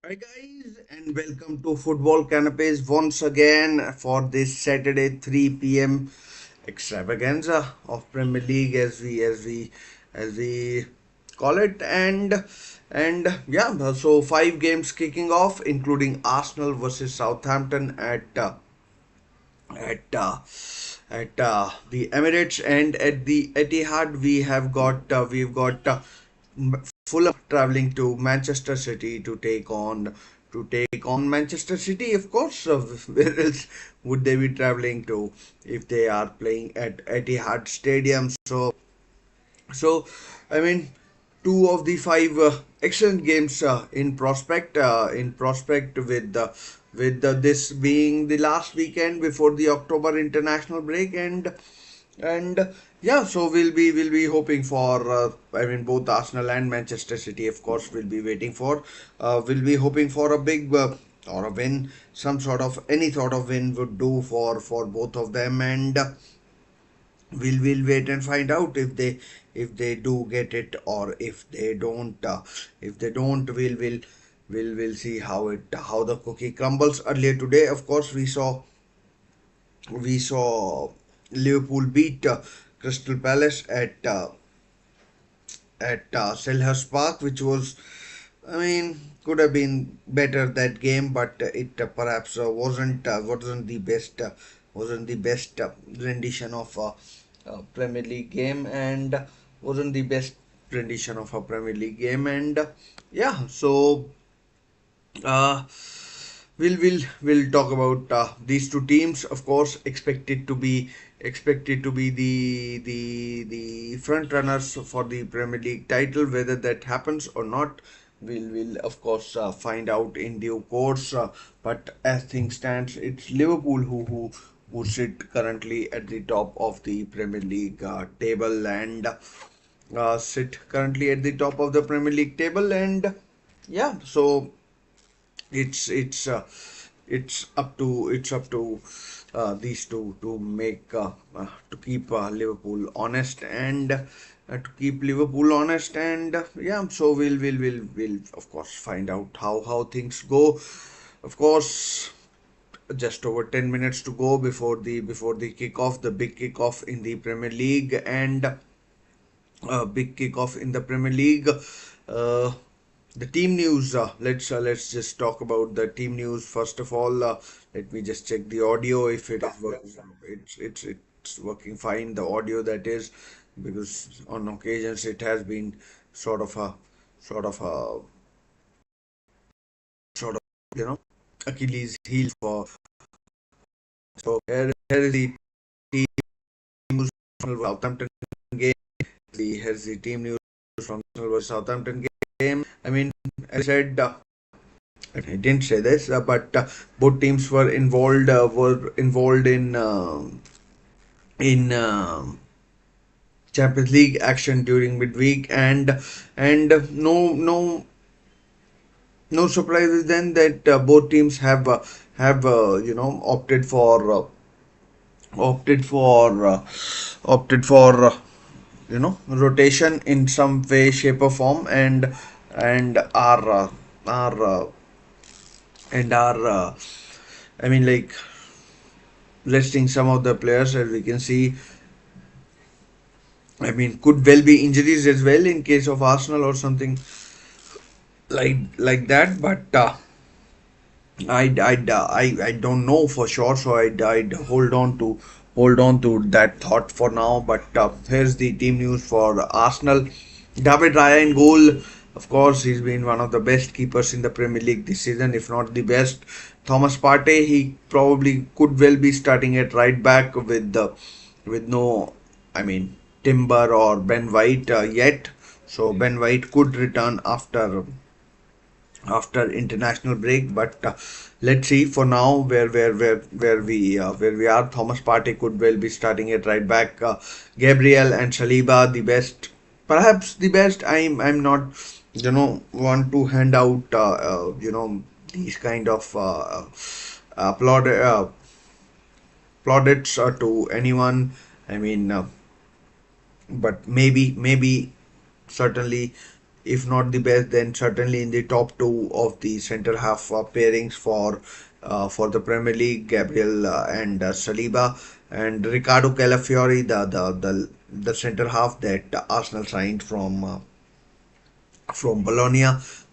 Hi guys, and welcome to Football Canapes once again for this Saturday 3 p.m. extravaganza of Premier League as we call it, and yeah, so 5 games kicking off, including Arsenal versus Southampton at the Emirates, and at the Etihad we've got Fulham traveling to Manchester City to take on Manchester City. Of course, where else would they be traveling to if they are playing at Etihad Stadium? So, I mean, two of the five excellent games in prospect with this being the last weekend before the October international break, and yeah, so we'll be hoping for both Arsenal and Manchester City, of course, will be waiting for will be hoping for a big or a win, any sort of win would do for both of them, and we'll wait and find out if they do get it, or if they don't, we'll see how the cookie crumbles. Earlier today, of course, we saw Liverpool beat Crystal Palace at Selhurst Park, which was, I mean, could have been better that game, but it perhaps wasn't the best rendition of a Premier League game, and wasn't the best rendition of a Premier League game, and yeah, so uh, we'll talk about these two teams, of course, expected to be the front runners for the Premier League title. Whether that happens or not, we'll of course find out in due course. But as things stands, it's Liverpool who sit currently at the top of the Premier League table, and sit currently at the top of the Premier League table, and yeah, so it's it's up to these two to make to keep Liverpool honest, and yeah, so we'll of course find out how things go. Of course, just over 10 minutes to go before the kickoff, the big kickoff in the Premier League, and big kickoff in the Premier League. Uh, the team news. Let's just talk about the team news first of all. Let me just check the audio if it is working. It's working fine. The audio, that is, because on occasions it has been sort of a sort of a sort of Achilles heel for. So here is the team news from Southampton game. Here's the team news from Southampton game. I mean, as I said, I didn't say this, but both teams were involved in Champions League action during midweek, and no surprises then that both teams have opted for rotation in some way, shape, or form, and are I mean, like, resting some of the players, as we can see. I mean, could well be injuries as well in case of Arsenal or something like that, but I don't know for sure, so I'd hold on to that thought for now. But here's the team news for Arsenal. David Raya in goal. Of course, he's been one of the best keepers in the Premier League this season, if not the best. Thomas Partey, he probably could well be starting at right back with no, I mean, Timber or Ben White yet. So Ben White could return after international break, but let's see. For now, where we are, Thomas Partey could well be starting at right back. Gabriel and Saliba, the best, perhaps the best. I'm not want to hand out these kind of applaud plaudits to anyone. I mean, but maybe certainly if not the best, then certainly in the top two of the centre half pairings for the Premier League. Gabriel and Saliba, and Ricardo Calafiori, the centre half that Arsenal signed from Bologna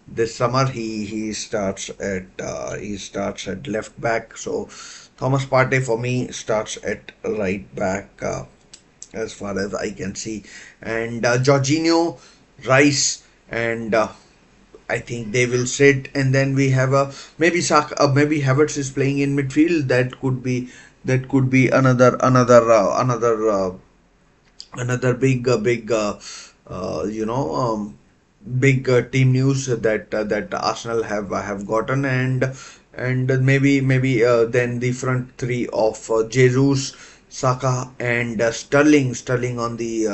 this summer. He starts at left back. So Thomas Partey for me starts at right back, as far as I can see, and Jorginho, Rice, and I think they will sit, and then we have a maybe Saka, maybe Havertz is playing in midfield. That could be another big team news that Arsenal have gotten. And maybe then the front three of Jesus, Saka, and Sterling on the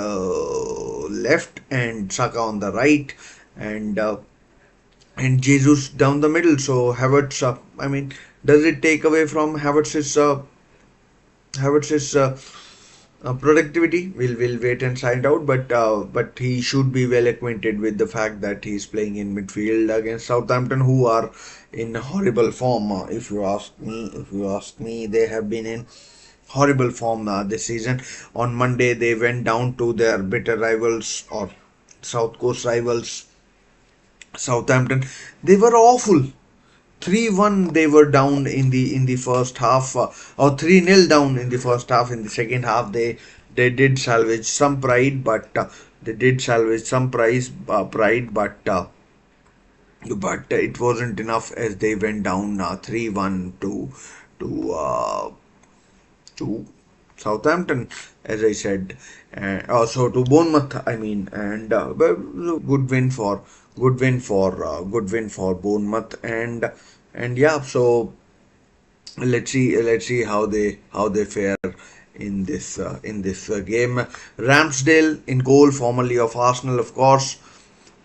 left, and Saka on the right, and Jesus down the middle. So Havertz, does it take away from Havertz's productivity? We'll wait and find out. But he should be well acquainted with the fact that he's playing in midfield against Southampton, who are in horrible form. If you ask me, they have been in horrible form this season. On Monday, they went down to their bitter rivals, or South Coast rivals, Southampton. They were awful. 3-1 they were down in the first half, or 3-0 down in the first half. In the second half, they did salvage some pride, but pride, but it wasn't enough, as they went down 3-1 to Southampton, as I said, also to Bournemouth. But good win for Bournemouth. And yeah, so let's see how they fare in this game. Ramsdale in goal, formerly of Arsenal, of course.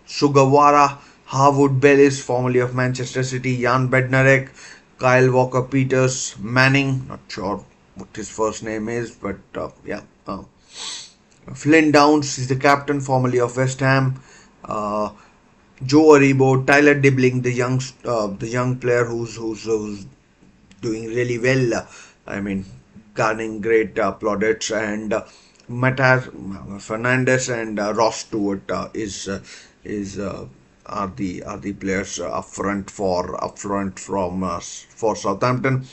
Sugawara, Harwood Bellis, formerly of Manchester City. Jan Bednarek, Kyle Walker-Peters, Manning, not sure what his first name is, but yeah. Flynn Downs is the captain, formerly of West Ham. Joe Aribo, Tyler Dibbling, the young player who's doing really well. Garnering great plaudits, and Matas Fernandez and Ross Stewart is are the players up front for Southampton.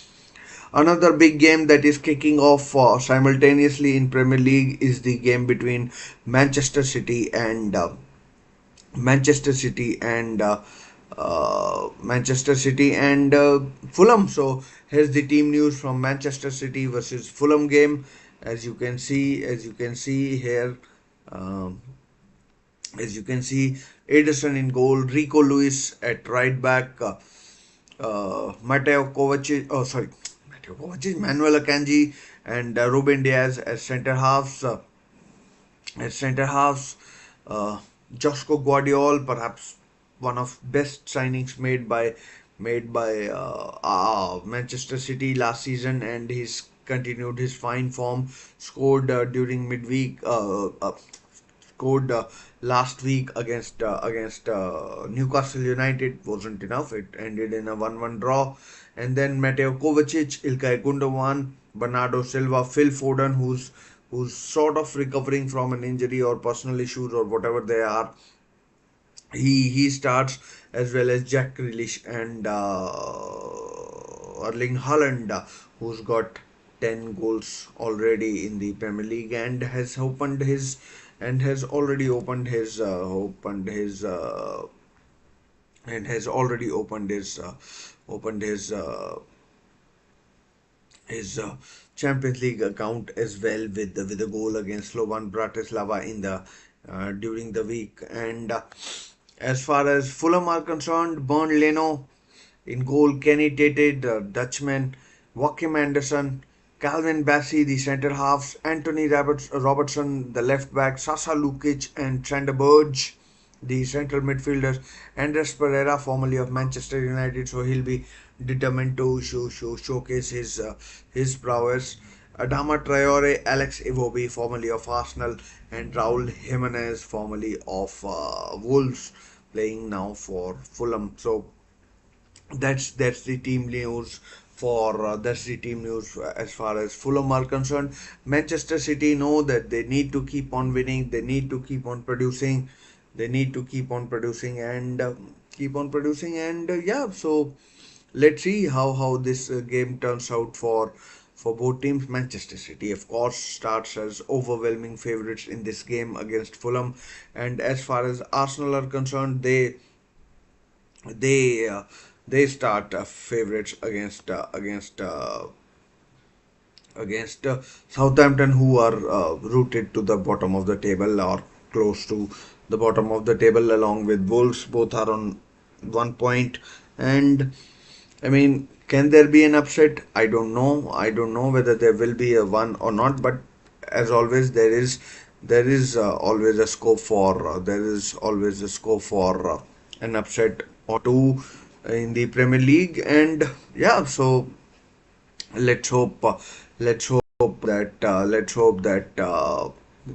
Another big game that is kicking off simultaneously in Premier League is the game between Manchester City and Fulham. So here's the team news from Manchester City versus Fulham game. As you can see here, Ederson in goal, Rico Lewis at right back, Manuel Akanji, and Ruben Diaz as centre halves. Josko Guardiola, perhaps one of best signings made by Manchester City last season, and he's continued his fine form. Scored during midweek. Scored last week against Newcastle United. Wasn't enough. It ended in a 1-1 draw. And then Mateo Kovacic, Ilkay Gundogan, Bernardo Silva, Phil Foden, who's sort of recovering from an injury or personal issues or whatever they are. He starts, as well as Jack Grealish and Erling Haaland, who's got 10 goals already in the Premier League, and has already opened his Champions League account as well, with a goal against Slovan Bratislava during the week. And as far as Fulham are concerned, Bernd Leno in goal, Kenny Tete, the Dutchman, Joachim Anderson, Calvin Bassey, the centre halves, Anthony Robertson, the left back, Sasa Lukic and Sander Berge, the central midfielders, Andres Pereira, formerly of Manchester United, so he'll be determined to showcase his prowess. Adama Traore, Alex Iwobi, formerly of Arsenal, and Raul Jimenez, formerly of Wolves. playing now for Fulham. So that's the team news for that's the team news as far as Fulham are concerned. Manchester City know that they need to keep on winning, they need to keep on producing, they need to keep on producing and keep on producing and yeah. So let's see how this game turns out for both teams. Manchester City, of course, starts as overwhelming favorites in this game against Fulham, and as far as Arsenal are concerned, they uh, they start favorites against Southampton, who are rooted to the bottom of the table or close to the bottom of the table, along with Wolves. Both are on 1 point, and I mean, can there be an upset? I don't know. I don't know whether there will be a one or not. But as always, there is always a scope for there is always a scope for an upset or two in the Premier League. And yeah, so let's hope let's hope that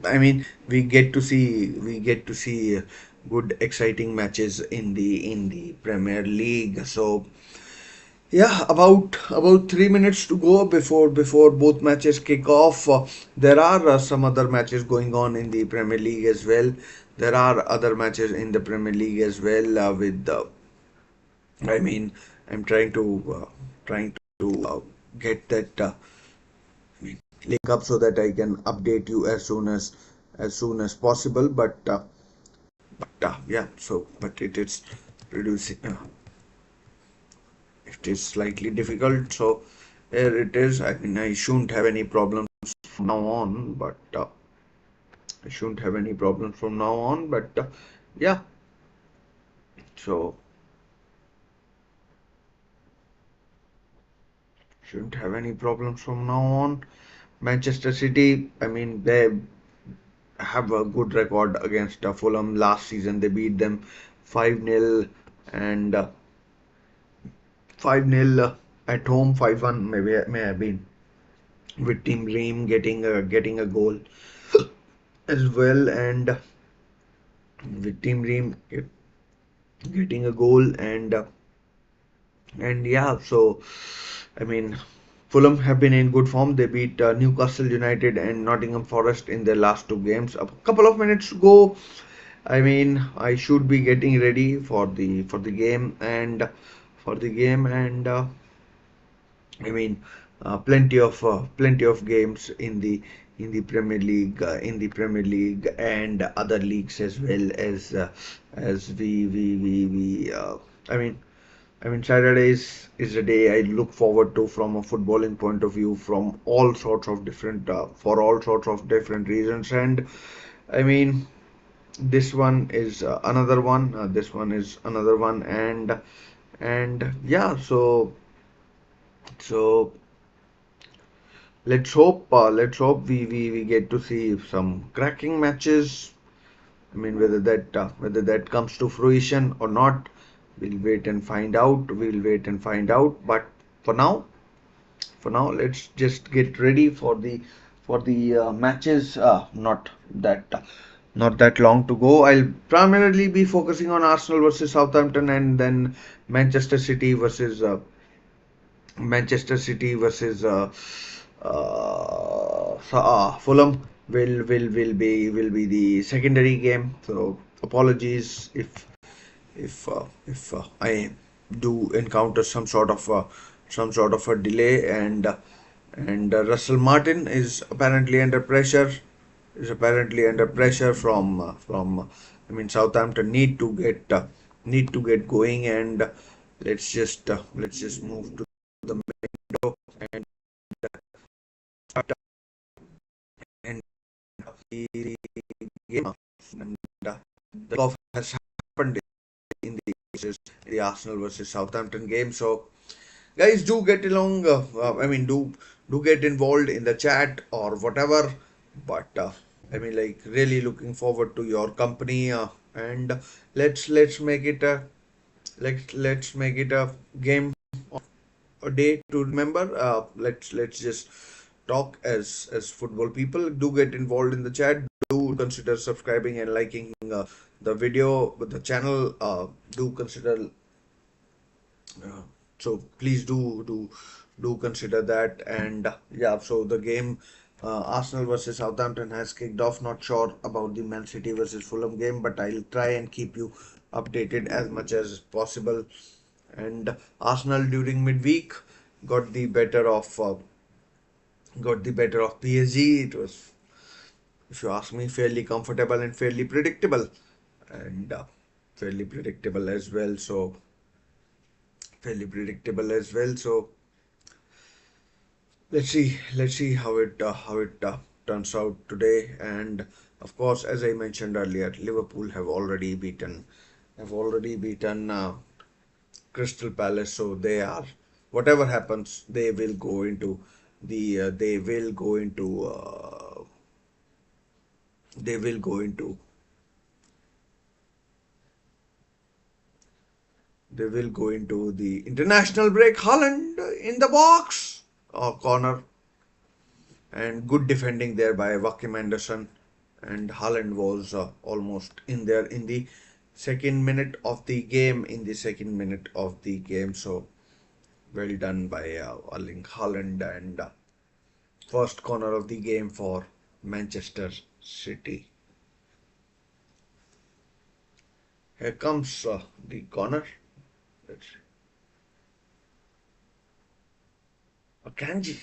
I mean we get to see good exciting matches in the Premier League. So yeah, about 3 minutes to go before both matches kick off. There are some other matches going on in the Premier League as well. There are other matches in the Premier League as well. With I mean, I'm trying to get that link up so that I can update you as soon as possible. But yeah, so but it is producing. It is slightly difficult. So here it is. I mean, I shouldn't have any problems from now on, but I shouldn't have any problems from now on. But yeah, so shouldn't have any problems from now on. Manchester City, I mean, they have a good record against Fulham. Last season, they beat them 5-0 and 5-0 at home, 5-1 maybe may have been, with Tim Ream getting a goal as well, and with Tim Ream getting a goal and yeah. So I mean, Fulham have been in good form. They beat Newcastle United and Nottingham Forest in their last two games. A couple of minutes to go. I mean, I should be getting ready for the game and I mean, plenty of games in the Premier League and other leagues as well as I mean. I mean, Saturday is a day I look forward to from a footballing point of view, from all sorts of different for all sorts of different reasons. And I mean, this one is another one. This one is another one, and yeah. So let's hope we get to see some cracking matches. I mean, whether that comes to fruition or not, we'll wait and find out. We'll wait and find out. But for now, let's just get ready for the matches. Not that long to go. I'll primarily be focusing on Arsenal versus Southampton, and then Manchester City versus Fulham will be the secondary game. So apologies if I do encounter some sort of a delay, and Russell Martin is apparently under pressure. From I mean, Southampton need to get going, and let's just move to the window and start and the game. And the kickoff has happened in the Arsenal versus Southampton game. So guys, do get along. I mean, do get involved in the chat or whatever. But I mean, like, really looking forward to your company. And let's make it a game, a day to remember. Let's just talk as football people. Do get involved in the chat. Do consider subscribing and liking the video, the channel. Do consider uh, so please do consider that. And yeah, so the game Arsenal versus Southampton has kicked off. Not sure about the Man City versus Fulham game, but I'll try and keep you updated as much as possible. And Arsenal during midweek got the better of PSG. It was, if you ask me, fairly comfortable and fairly predictable, and fairly predictable as well. So fairly predictable as well. So let's see how it turns out today. And of course, as I mentioned earlier, Liverpool have already beaten Crystal Palace, so they are, whatever happens, they will go into the they will go into the international break. Haaland in the box, corner, and good defending there by Joachim Anderson. And Haaland was almost in there in the second minute of the game. So well done by Erling Haaland, and first corner of the game for Manchester City. Here comes the corner. Let's see. Akanji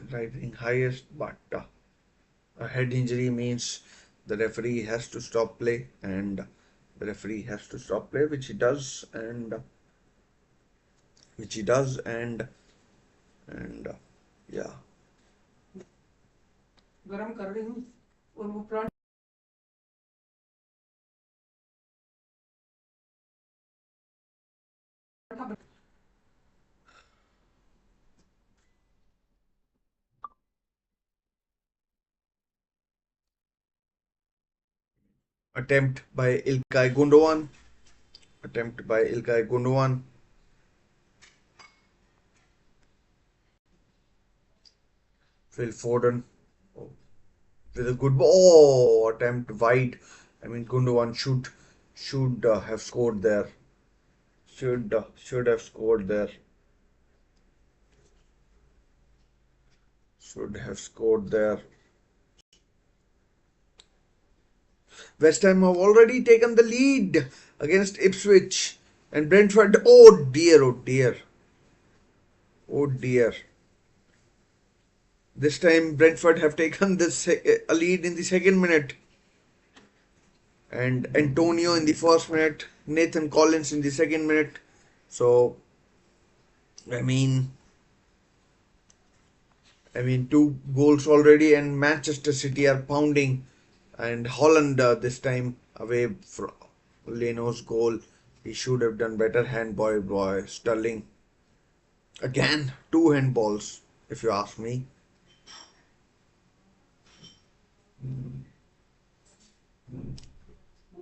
driving highest, but a head injury means the referee has to stop play, and which he does, and yeah. गरम कर रही हूँ और वो plant attempt by Ilkay Gundogan. Phil Foden with a good ball. Attempt wide. I mean, Gundogan should have scored there. Should have scored there. Should have scored there. West Ham have already taken the lead against Ipswich and Brentford. Oh dear, oh dear, oh dear. This time Brentford have taken a lead in the second minute, and Antonio in the first minute, Nathan Collins in the second minute. So I mean, two goals already, and Manchester City are pounding. And Holland this time away from Leno's goal. He should have done better. Boy Sterling again, two handballs, if you ask me.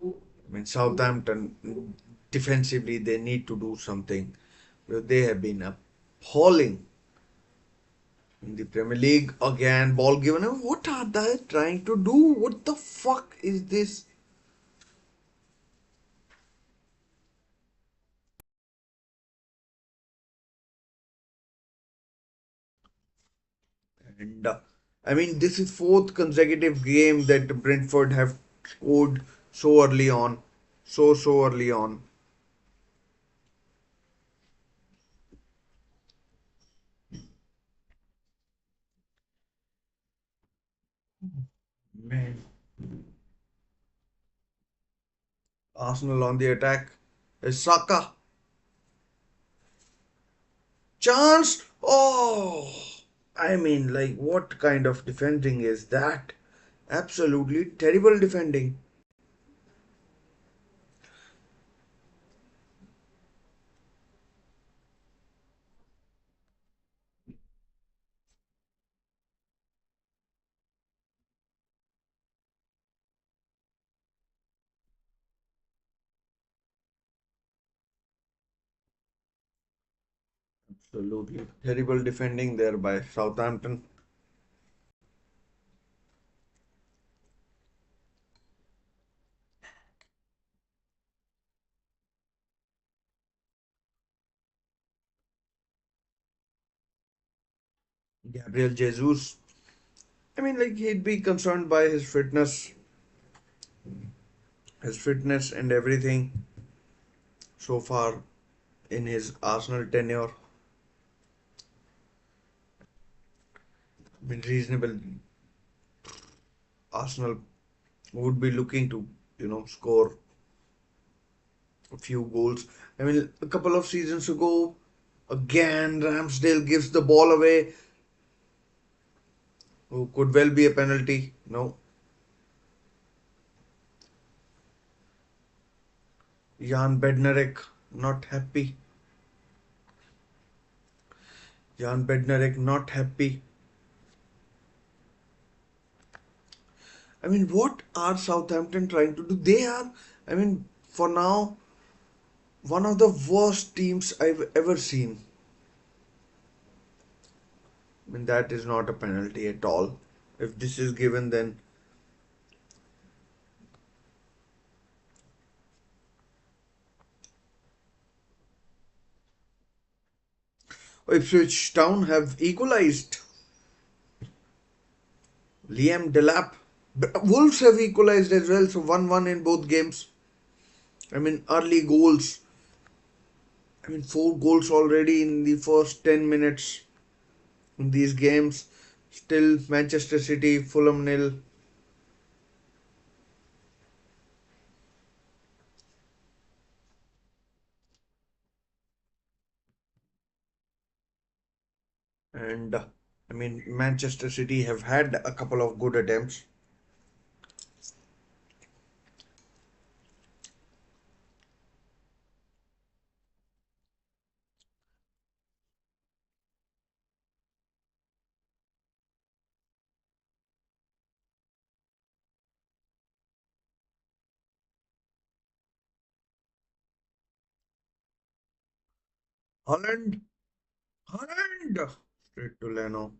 I mean, Southampton defensively they need to do something. They have been appalling in the Premier League. Again, ball given. What are they trying to do? What the fuck is this? And I mean, this is fourth consecutive game that Brentford have scored so early on, so early on. Man, Arsenal on the attack. Is Saka chance? Oh, I mean, like, what kind of defending is that? Absolutely terrible defending. Absolutely terrible defending there by Southampton. Gabriel Jesus. I mean, like he'd be concerned by his fitness and everything so far in his Arsenal tenure. I mean, reasonable Arsenal would be looking to, score a few goals. I mean, a couple of seasons ago, again, Ramsdale gives the ball away, who could well be a penalty. No, Jan Bednarek not happy. Jan Bednarek not happy. I mean, what are Southampton trying to do? They are, I mean, for now, one of the worst teams I've ever seen. I mean, that is not a penalty at all. If this is given, then Ipswich Town have equalised. Liam Delap. Wolves have equalised as well, so 1-1 in both games. I mean, early goals. I mean, 4 goals already in the first 10 minutes in these games. Still, Manchester City, Fulham nil. And I mean, Manchester City have had a couple of good attempts. Holland, Holland, straight to Leno,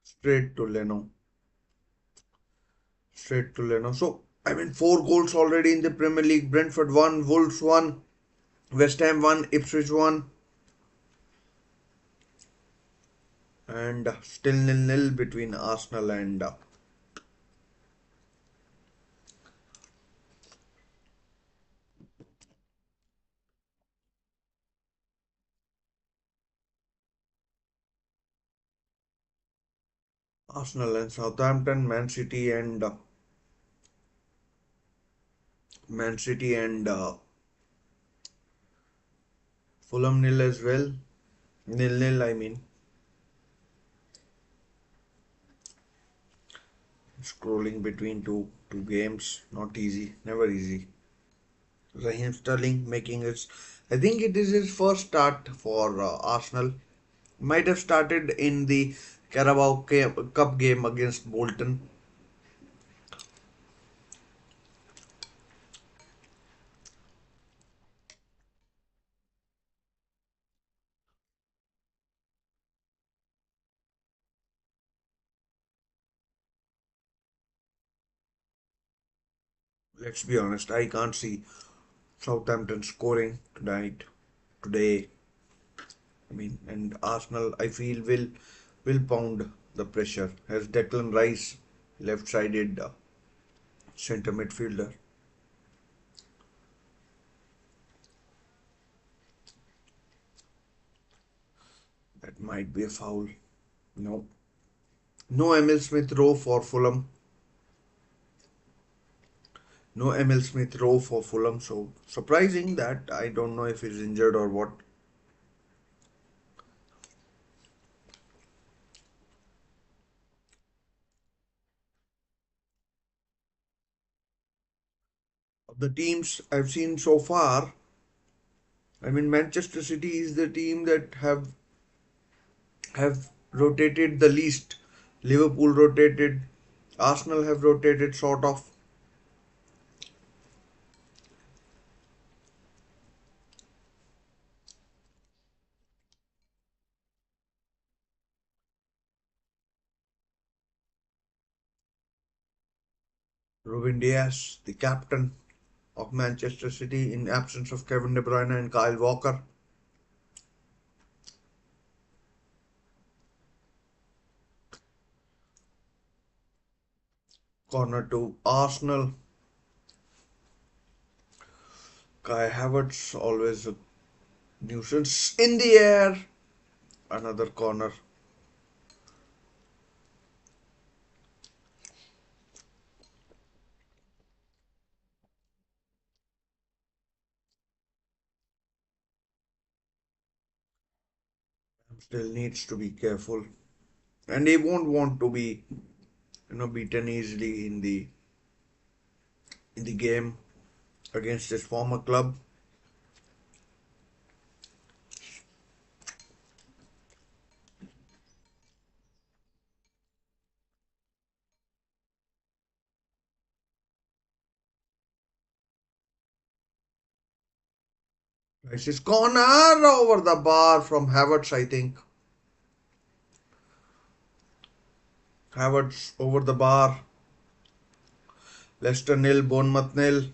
straight to Leno, straight to Leno. So I mean, 4 goals already in the Premier League. Brentford won, Wolves won, West Ham won, Ipswich won, and still nil-nil between Arsenal and Southampton, Man City and Fulham nil as well. Nil-nil, I mean. Scrolling between two games, not easy, never easy. Raheem Sterling making his, I think it is his first start for Arsenal. Might have started in the Cup game against Bolton. Let's be honest, I can't see Southampton scoring today. I mean, and Arsenal, I feel will pound the pressure as Declan Rice, left-sided centre midfielder. That might be a foul. No, no Emil Smith Rowe for Fulham. No Emil Smith Rowe for Fulham. So surprising that I don't know if he's injured or what. Of the teams I've seen so far, I mean Manchester City is the team that have rotated the least. Liverpool rotated, Arsenal have rotated sort of. Ruben Diaz, the captain of Manchester City, in absence of Kevin De Bruyne and Kyle Walker. Corner to Arsenal. Kai Havertz always a nuisance in the air. Another corner. Still needs to be careful, and he won't want to be, beaten easily in the game against his former club. This is corner over the bar from Havertz, I think. Havertz over the bar. Leicester nil, Bournemouth nil.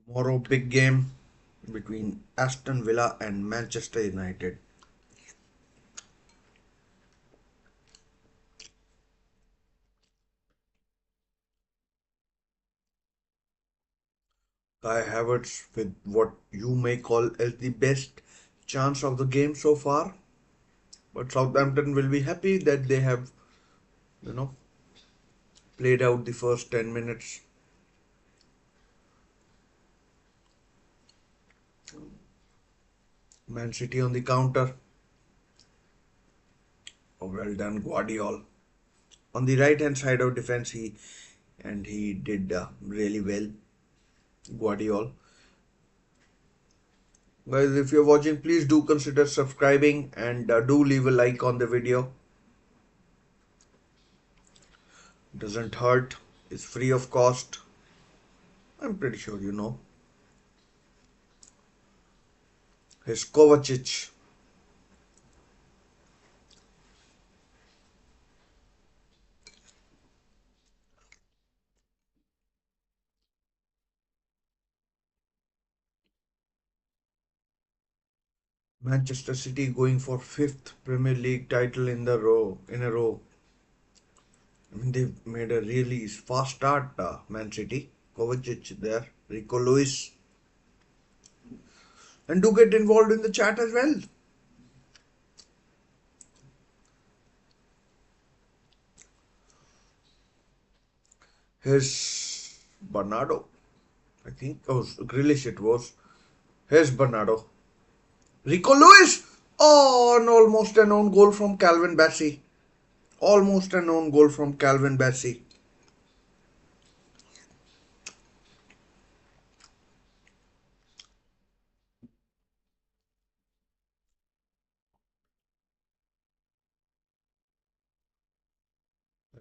Tomorrow, big game between Aston Villa and Manchester United. Kai Havertz with what you may call as the best chance of the game so far. But Southampton will be happy that they have, you know, played out the first 10 minutes. Man City on the counter. Oh, well done, Guardiola. On the right hand side of defense, he did really well, Guardiola. Guys, if you're watching, please do consider subscribing and do leave a like on the video. Doesn't hurt. It's free of cost. I'm pretty sure you know. Here's Kovacic. Manchester City going for fifth Premier League title in a row. I mean, they've made a really fast start, Man City. Kovacic there, Rico Lewis. And do get involved in the chat as well. Here's Bernardo. I think, oh, Grealish it was. Here's Bernardo. Rico Lewis! Oh, and almost an own goal from Calvin Bassey. Almost an own goal from Calvin Bassey.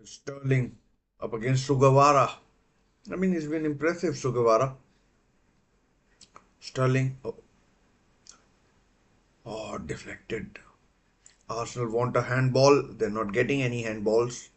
Sterling up against Sugawara. I mean, he's been impressive, Sugawara. Sterling. Oh, deflected. Arsenal want a handball. They're not getting any handballs.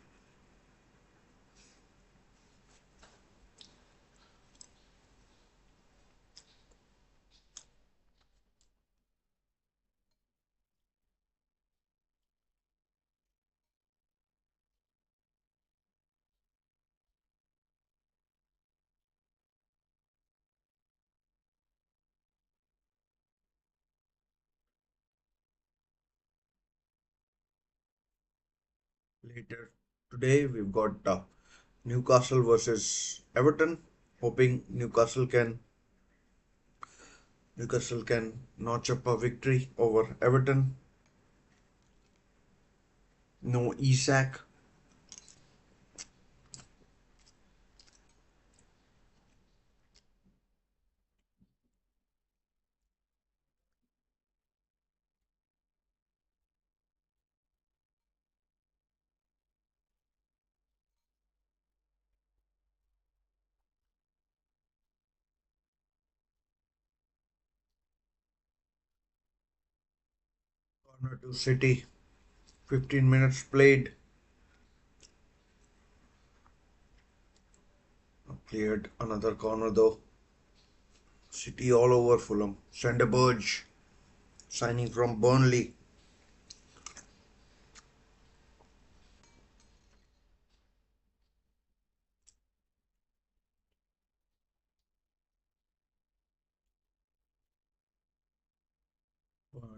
Later today, we've got Newcastle versus Everton. Hoping Newcastle can notch up a victory over Everton. No Isak. Corner to City. 15 minutes played. Cleared another corner though. City all over Fulham. Sander Burge signing from Burnley.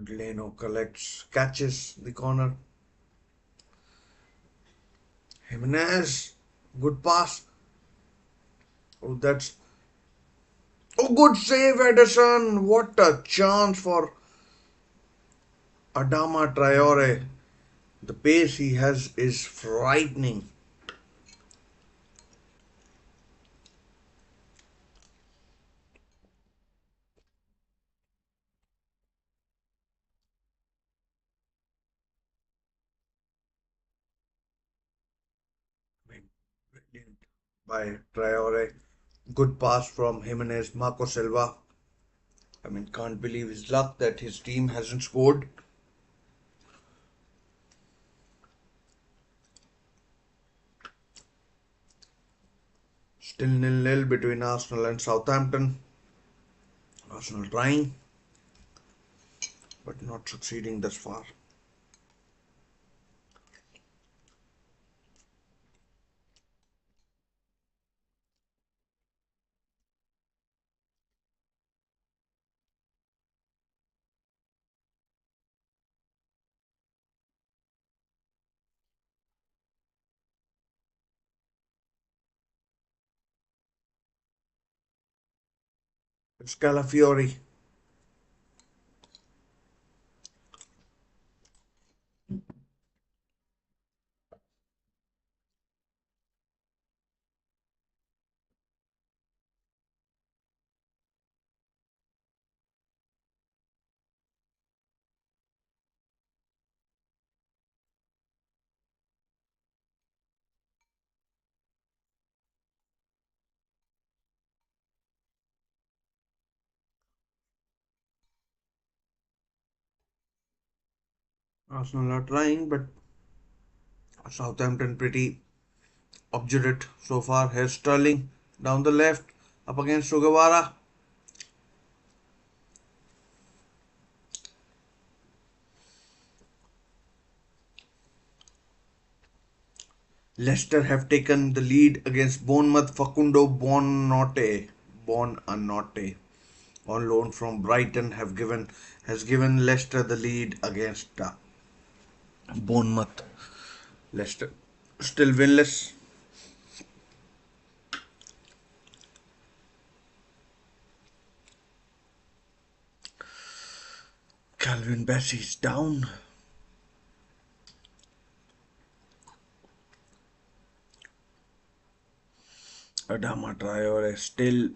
Leno collects, catches the corner. Jimenez, good pass. Oh, that's good save, Edison. What a chance for Adama Traore. The pace he has is frightening. Brilliant by Traore. Good pass from Jimenez, Marco Silva. I mean, can't believe his luck that his team hasn't scored. Still nil-nil between Arsenal and Southampton. Arsenal trying, but not succeeding thus far. Scalafiori. Arsenal are trying, but Southampton pretty obdurate so far. Here's Sterling down the left, up against Sugawara. Leicester have taken the lead against Bournemouth. Facundo Bonanote, on loan from Brighton, has given Leicester the lead against Bournemouth. Leicester still winless. Calvin Bassey's down. Adama Traore still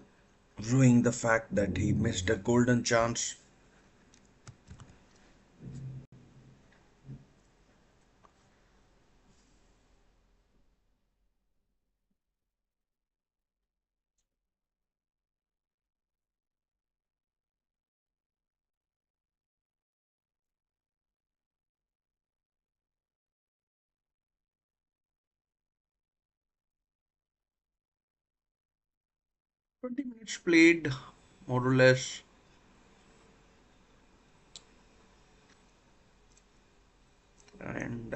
ruining the fact that he missed a golden chance. Twenty minutes played, more or less, and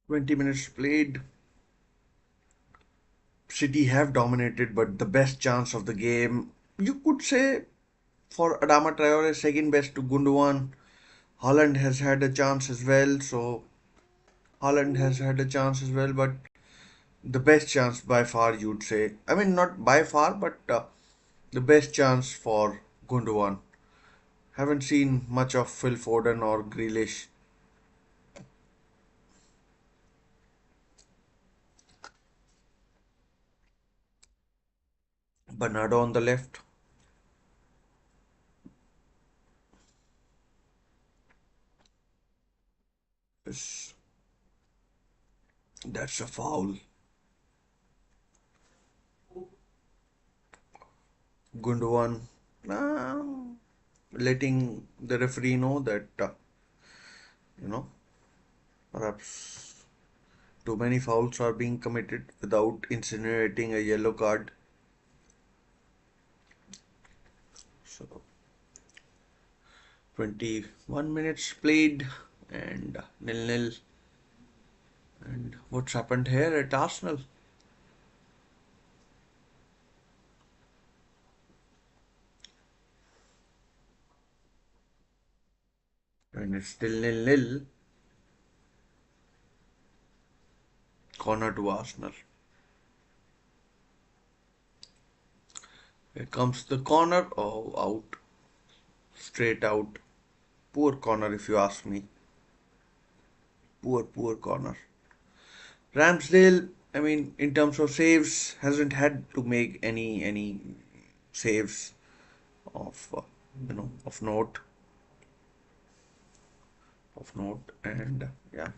20 minutes played. City have dominated, but the best chance of the game, you could say, for Adama Traore, second best to Gundogan. Holland has had a chance as well, but the best chance by far, you'd say. I mean, not by far, but the best chance for Gundogan. Haven't seen much of Phil Foden or Grealish. Bernardo on the left. Yes, that's a foul. Gundogan uh, letting the referee know that, you know, perhaps Too many fouls are being committed without insinuating a yellow card. So 21 minutes played and nil-nil. And what's happened here at Arsenal? When it's still nil-nil, corner to Arsenal. Here comes the corner. Oh, out. Straight out. Poor corner if you ask me. Poor, poor corner. Ramsdale, I mean, in terms of saves, hasn't had to make any saves of of note, and yeah,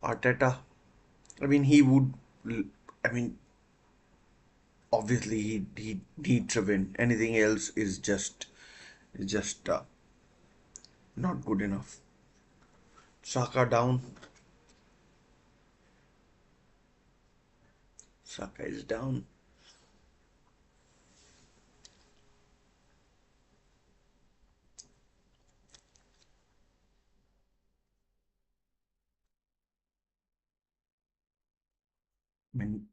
Arteta. I mean, he would. I mean, obviously he needs a win. Anything else is just not good enough. Saka down. Saka is down. I mean,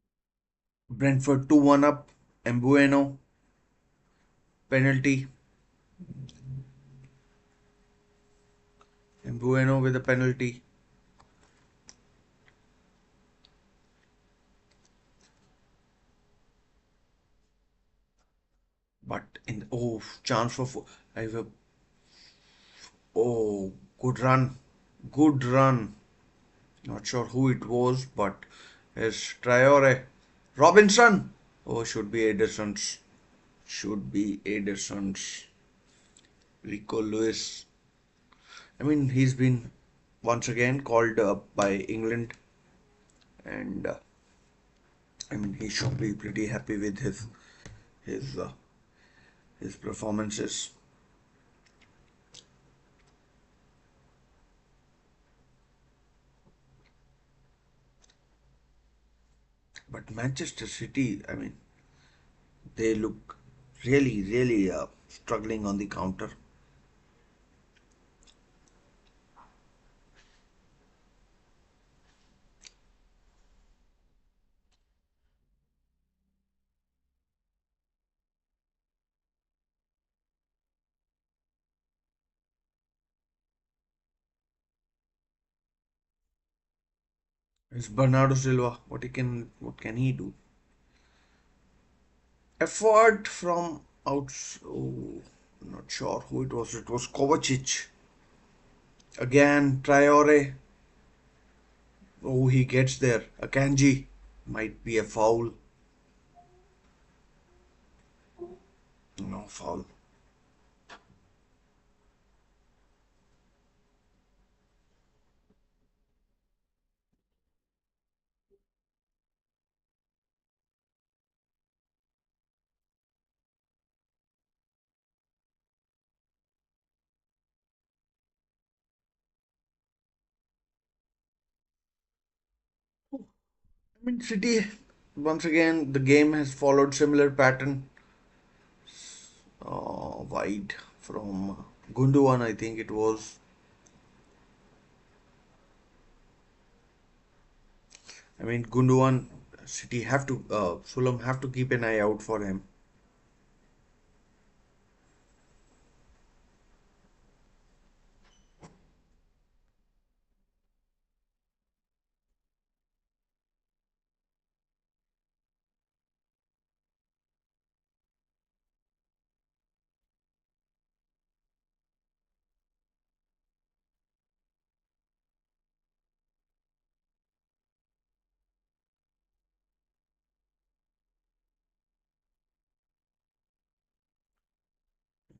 Brentford 2-1 up. Embueno penalty. Embueno with a penalty. But in chance for I have a good run, good run. Not sure who it was, but it's Traore. Robinson. Oh, should be Ederson's. Should be Ederson's. Rico Lewis. I mean, he's been once again called up by England, and I mean he should be pretty happy with his uh, his performances. But Manchester City, I mean, they look really struggling on the counter. It's Bernardo Silva. What can he do? Effort from out. Oh, not sure who it was. It was Kovacic. Again, Traore. Oh, he gets there. Akanji. Might be a foul. No foul. I mean, City, once again, the game has followed similar pattern. Wide from Gundogan, I think it was. I mean, Gundogan, Fulham have to keep an eye out for him.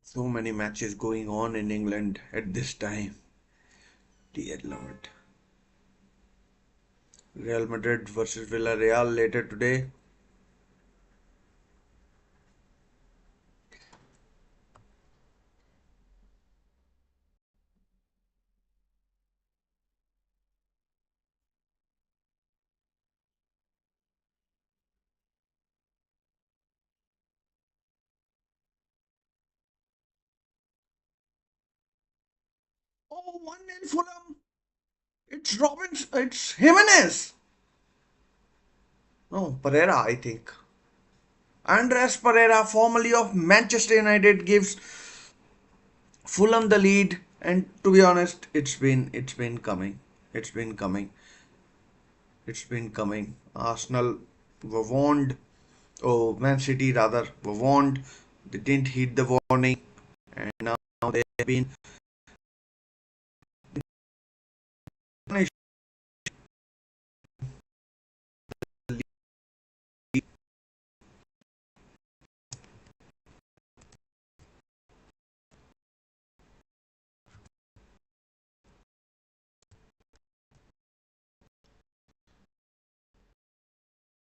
So many matches going on in England at this time. Dear Lord. Real Madrid versus Villarreal later today. Oh, 1-0 Fulham. It's Robbins. It's Jimenez. No, Pereira, I think. Andres Pereira, formerly of Manchester United, gives Fulham the lead. And to be honest, it's been coming. It's been coming. It's been coming. Arsenal were warned. Oh, Man City rather were warned. They didn't heed the warning, and now they have been punished.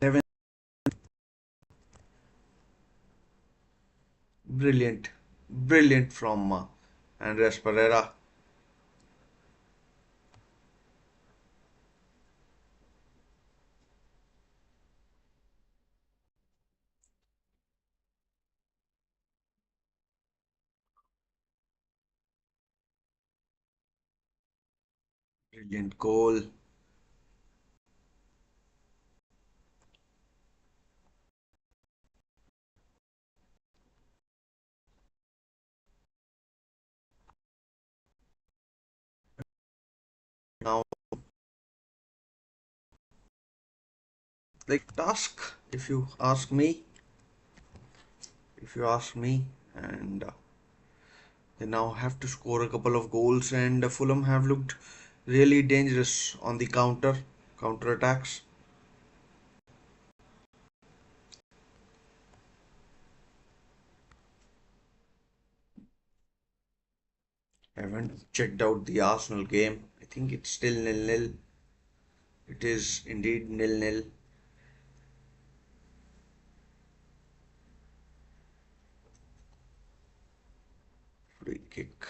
7. Brilliant, brilliant from Andres Pereira. Brilliant goal. Now, like task, if you ask me, and they now have to score a couple of goals, and Fulham have looked really dangerous on the counter attacks. Haven't checked out the Arsenal game. I think it's still nil-nil. It is indeed nil-nil. Free kick.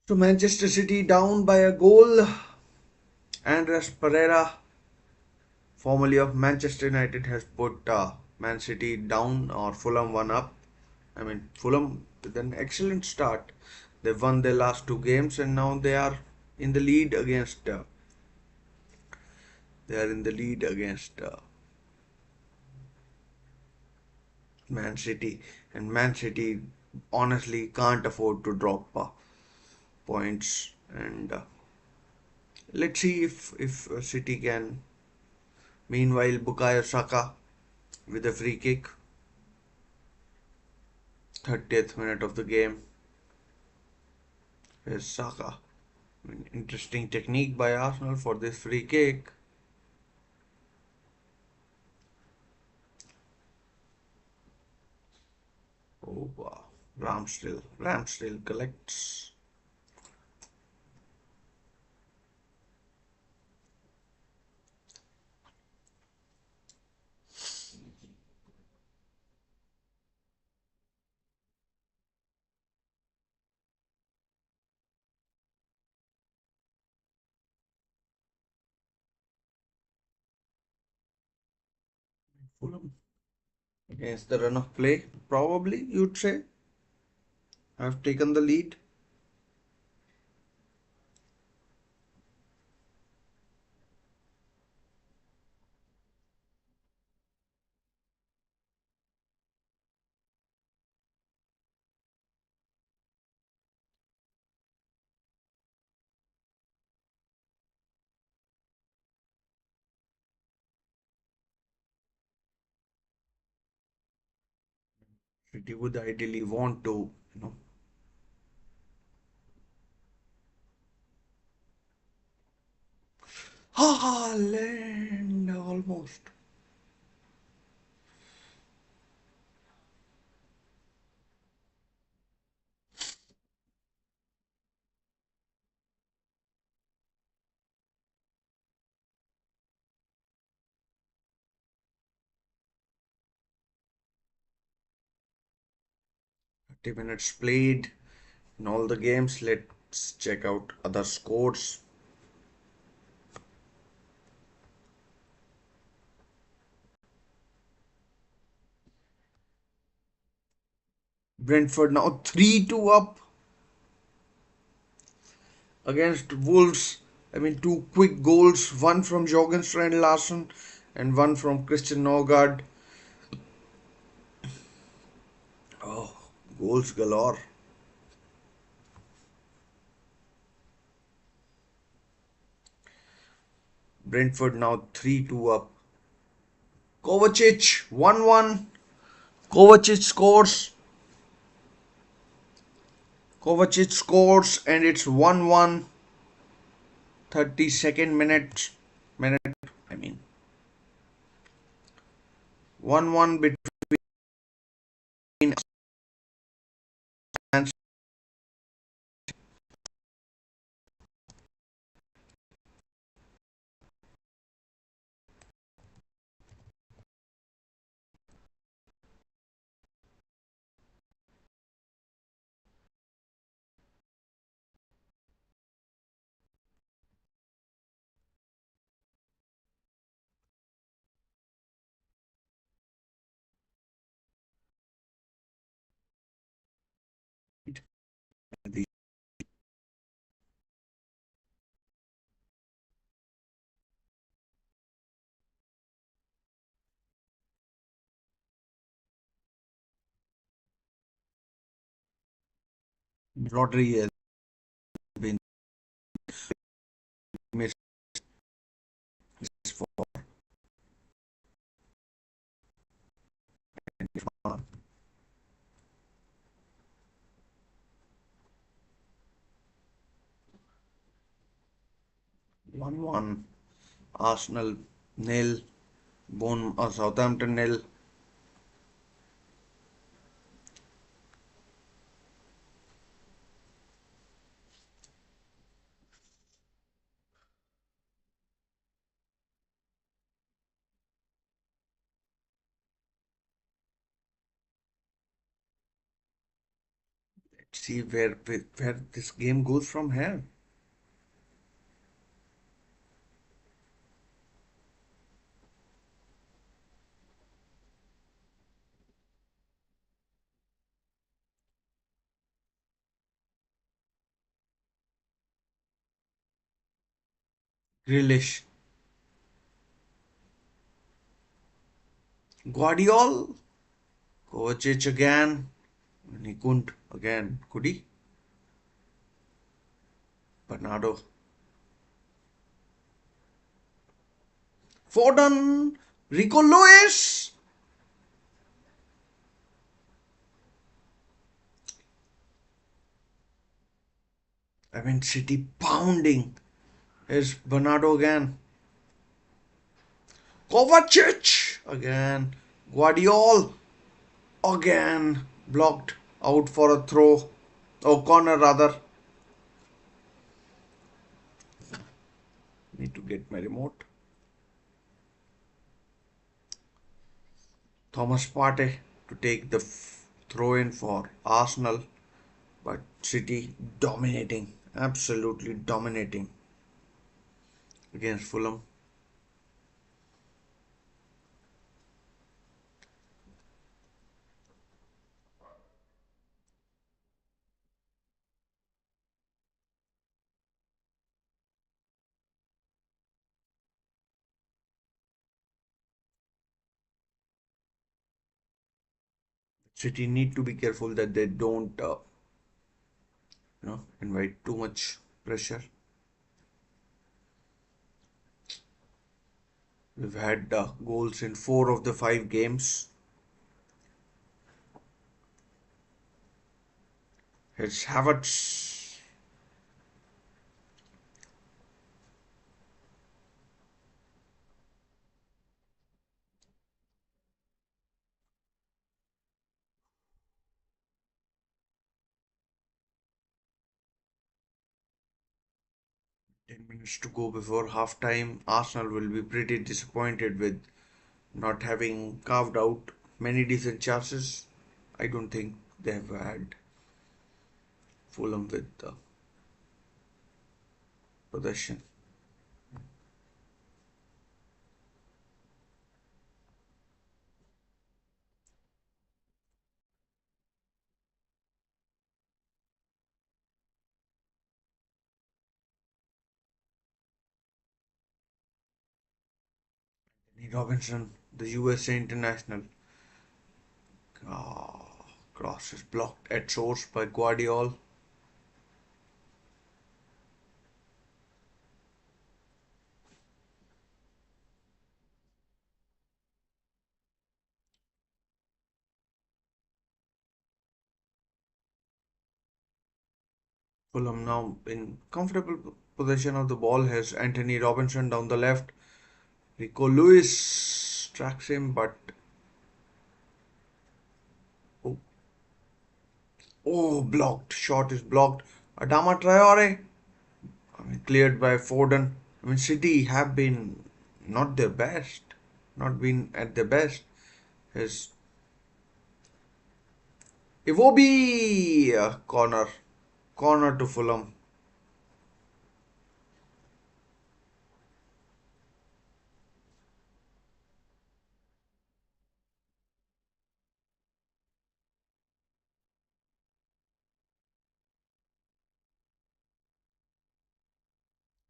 So Manchester City down by a goal. Andres Pereira, formerly of Manchester United, has put Man City down, or Fulham one up. I mean, Fulham with an excellent start. They've won their last two games, and now they are in the lead against. They are in the lead against Man City, and Man City honestly can't afford to drop points. And let's see if City can. Meanwhile, Bukayo Saka with a free kick, 30th minute of the game. Here's Saka. I mean, interesting technique by Arsenal for this free kick. Oh wow. Ramsdale collects. Fulham against the run of play. Probably you'd say have taken the lead. 'City would ideally want to. Haaland almost. 30 minutes played in all the games. Let's check out other scores. Brentford now 3-2 up against Wolves. I mean, two quick goals, one from Jorgensen Larsen and one from Christian Norgard. Oh, goals galore. Brentford now 3-2 up. Kovacic 1-1. Kovacic scores. Kovacic scores and it's 1-1. 32nd minute. I mean 1-1 between Man City. Rodri has been missed for 1-1. Arsenal nil. Southampton nil. Let's see where this game goes from here. Grealish. Guardiola. Kovacic again. And he couldn't again. Could he? Bernardo. Foden. Rico Lewis. I mean, City pounding. Here's Bernardo again. Kovacic again. Guardiola again. Blocked out for a throw. Oh, corner rather. Need to get my remote. Thomas Partey to take the throw in for Arsenal, but City dominating, absolutely dominating against Fulham. City need to be careful that they don't, invite too much pressure. We've had goals in 4 of the 5 games. It's Havertz. 10 minutes to go before half time. Arsenal will be pretty disappointed with not having carved out many decent chances. I don't think they have had Fulham with the possession. Robinson, the USA international. Ah, cross is blocked at source by Guardiola. Fulham now in comfortable possession of the ball has Anthony Robinson down the left. Rico Lewis tracks him, but oh, oh, blocked. Shot is blocked. Adama Traore, I mean, cleared by Foden. I mean, City have been not their best, not been at their best. His Iwobi corner to Fulham.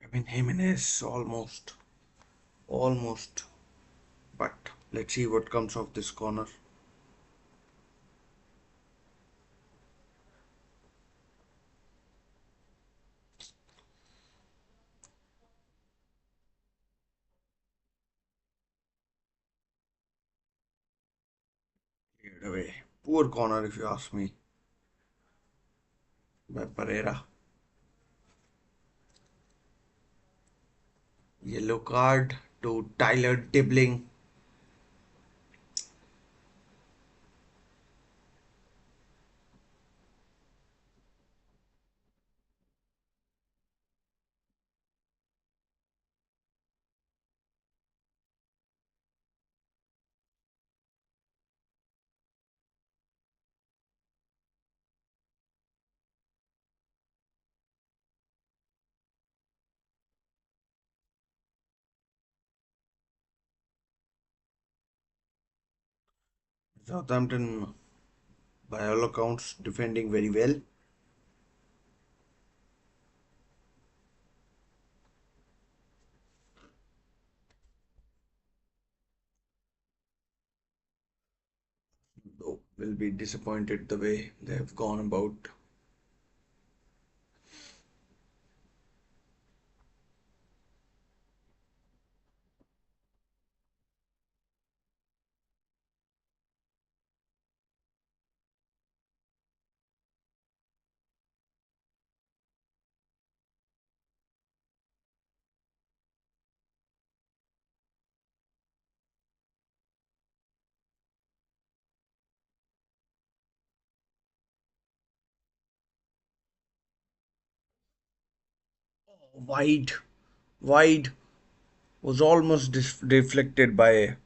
I mean, Jimenez almost. But let's see what comes of this corner. Cleared away. Poor corner, if you ask me, by Pereira. Yellow card to Tyler Dibling. Southampton, by all accounts, defending very well. Though will be disappointed the way they have gone about. Wide, wide was almost deflected by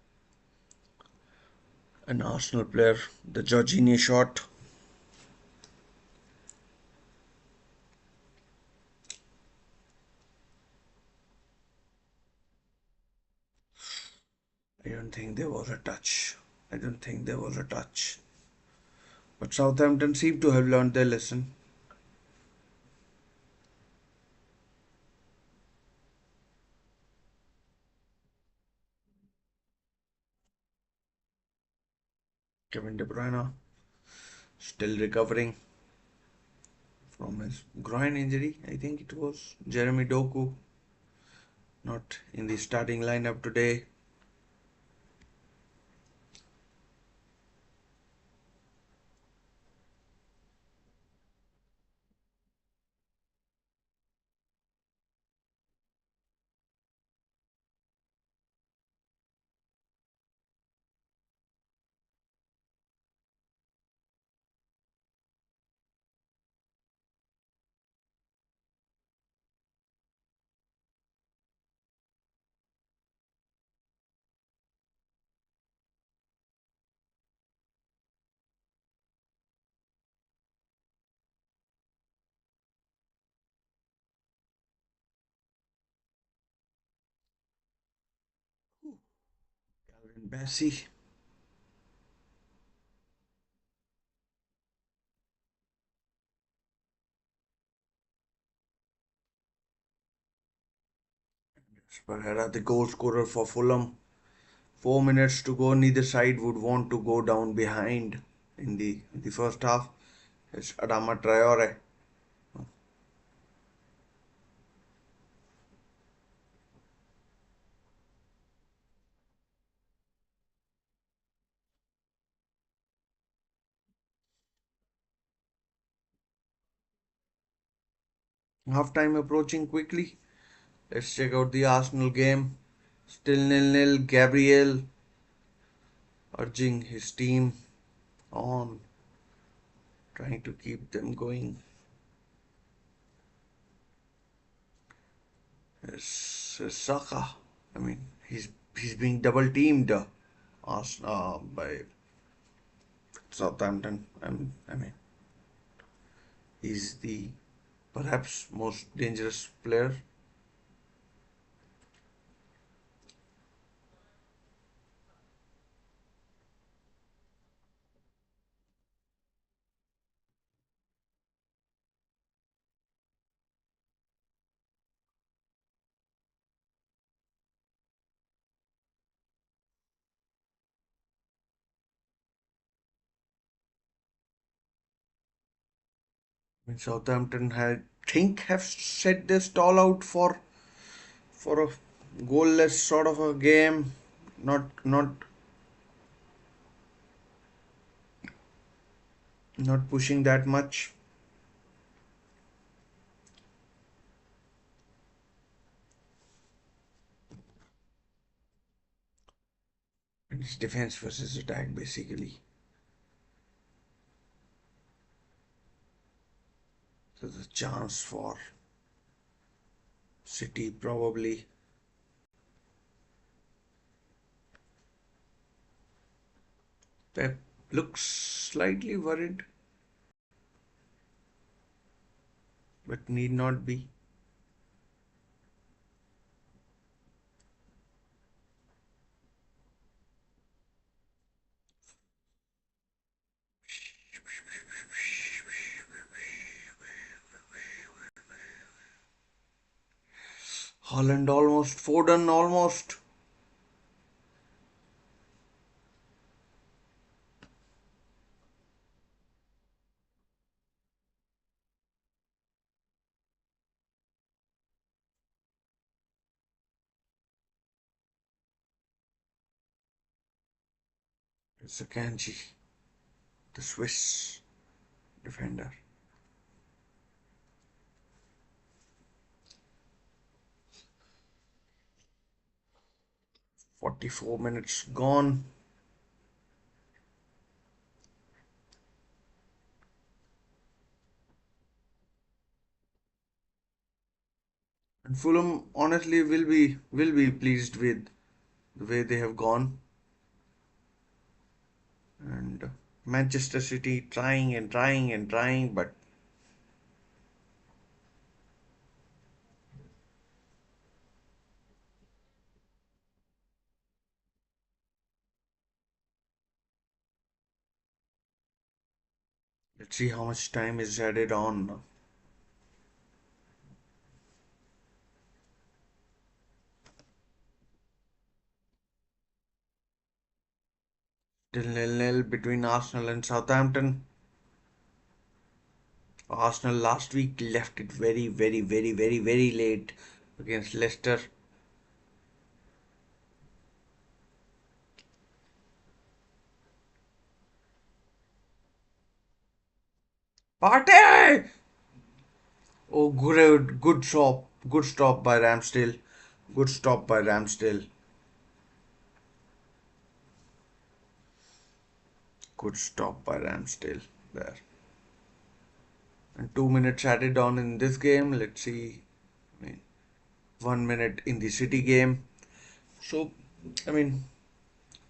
an Arsenal player. The Jorginho shot. I don't think there was a touch. I don't think there was a touch. But Southampton seem to have learned their lesson. Kevin De Bruyne still recovering from his groin injury. I think it was Jeremy Doku not in the starting lineup today. Calvin Bassey. Pereira, the goal scorer for Fulham. 4 minutes to go. Neither side would want to go down behind in the first half. It's Adama Traore. Half time approaching quickly. Let's check out the Arsenal game. Still nil-nil. Gabriel urging his team on, trying to keep them going. Saka. I mean, he's being double teamed by Southampton. I mean, he's the perhaps most dangerous player. I mean, Southampton have set their stall out for a goalless sort of a game. Not pushing that much. It's defense versus attack basically. So the chance for City probably. Pep looks slightly worried, but need not be. Holland almost, Foden almost. It's Akanji, the Swiss defender. 44 minutes gone. And Fulham honestly will be pleased with the way they have gone. And Manchester City trying and trying and trying, but let's see how much time is added on. Still nil-nil between Arsenal and Southampton. Arsenal last week left it very, very, very, very, very late against Leicester. Party! Oh, good stop by Ramsdale. Good stop by Ramsdale. Good stop by Ramsdale there. And 2 minutes added on in this game. Let's see. I mean, 1 minute in the City game. So, I mean,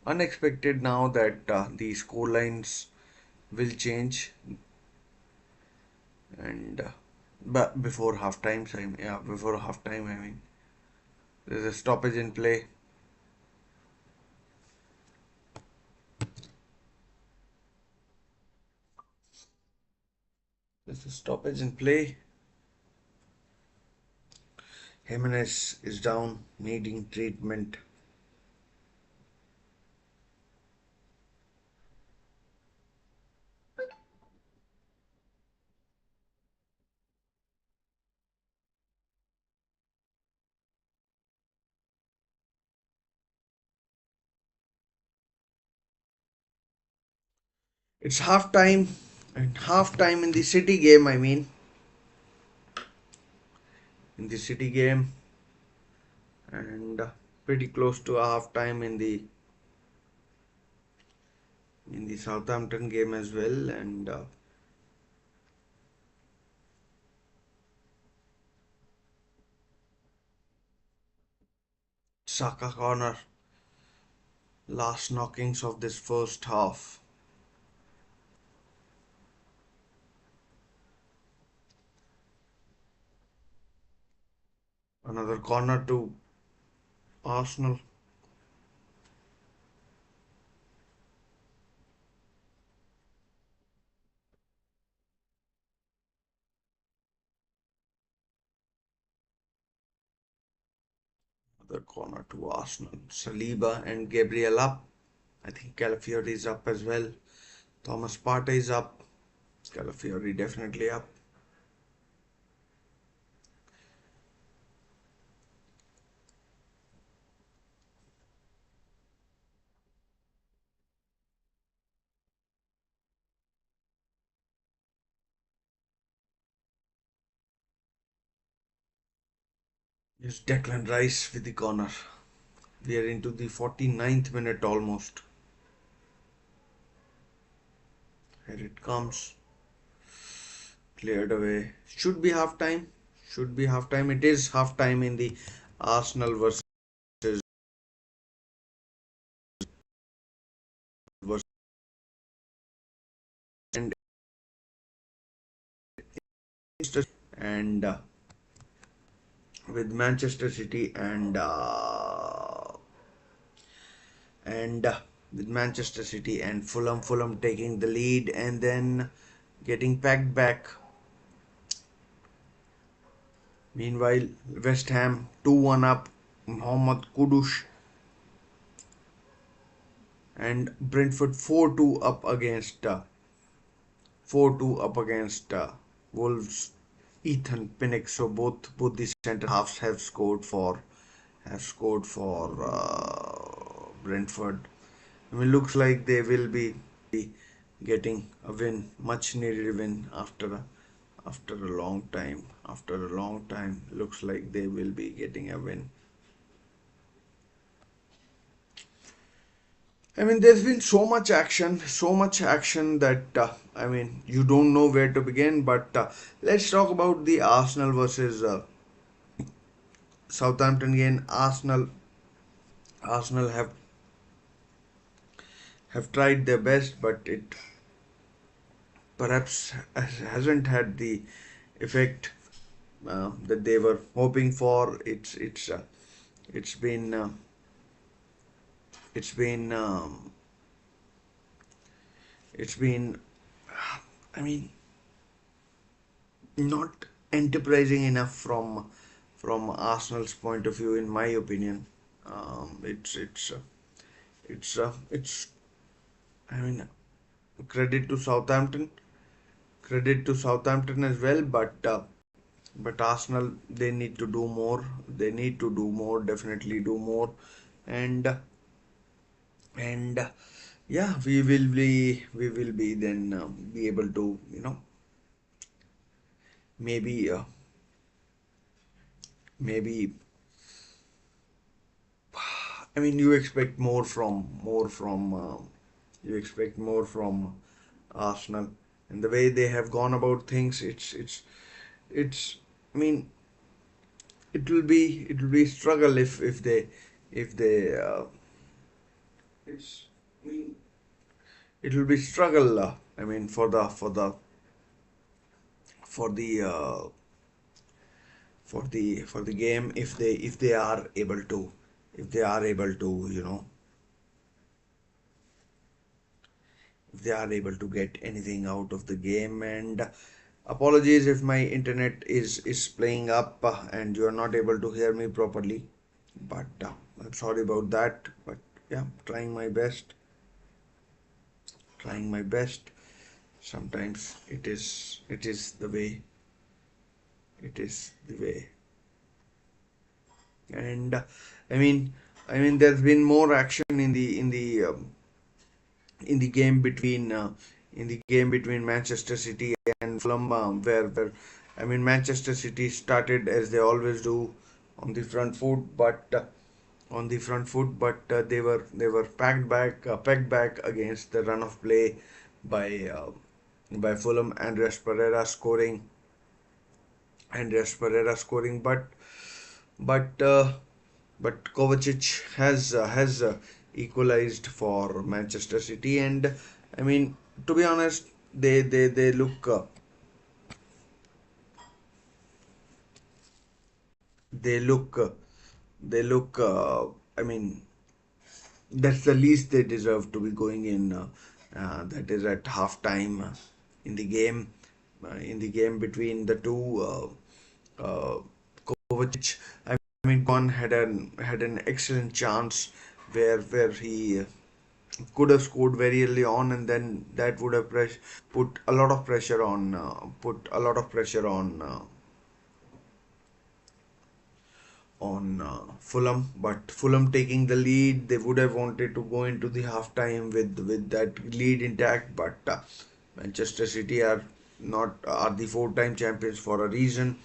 unexpected now that the score lines will change. And but before half time, before half time, I mean, there's a stoppage in play. There's a stoppage in play. Jimenez is down, needing treatment. It's half time, and half time in the City game. I mean, in the City game, and pretty close to a half time in the Southampton game as well. And Saka corner, last knockings of this first half. Another corner to Arsenal. Another corner to Arsenal. Saliba and Gabriel up. I think Calafiori is up as well. Thomas Partey is up. Calafiori definitely up. Yes, Declan Rice with the corner. We are into the 49th minute almost. Here it comes. Cleared away. Should be half time. Should be half time. It is half time in the Arsenal versus and and with Manchester City and with Manchester City and Fulham taking the lead and then getting packed back. Meanwhile, West Ham 2-1 up. Mohamed Kudus and Brentford 4-2 up against Wolves. Ethan Pinnock. So both the centre halves have scored for Brentford. I mean, looks like they will be getting a win, much needed win after a long time. After a long time, looks like they will be getting a win. I mean, there's been so much action that I mean, you don't know where to begin. But let's talk about the Arsenal versus Southampton game. Arsenal have tried their best, but it perhaps hasn't had the effect that they were hoping for. It's been it's been it's been I mean, not enterprising enough from Arsenal's point of view, in my opinion. It's I mean, credit to Southampton, credit to Southampton as well, but Arsenal, they need to do more. They need to do more. Definitely do more, and and yeah, we will be then be able to, maybe maybe I mean, you expect more from Arsenal, and the way they have gone about things. It's I mean, it will be struggle if they it's I mean, it will be struggle. I mean, for the game, if they are able to, if they are able to get anything out of the game. And apologies if my internet is playing up and you are not able to hear me properly, but I'm sorry about that. But yeah, trying my best. Sometimes it is the way, it is the way. And I mean, there's been more action in the game between in the game between Manchester City and Fulham, where I mean Manchester City started as they always do on the front foot, but they were packed back against the run of play by uh, by Fulham. Andreas Pereira scoring, but Kovacic has equalized for Manchester City, and I mean, to be honest, they look they look they look I mean, that's the least they deserve to be going in. That is at half time in the game in the game between the two. Kovacic, I mean, Gon had an excellent chance where he could have scored very early on, and then that would have put a lot of pressure on Fulham. But Fulham taking the lead, they would have wanted to go into the half time with that lead intact. But Manchester City are the four-time champions for a reason,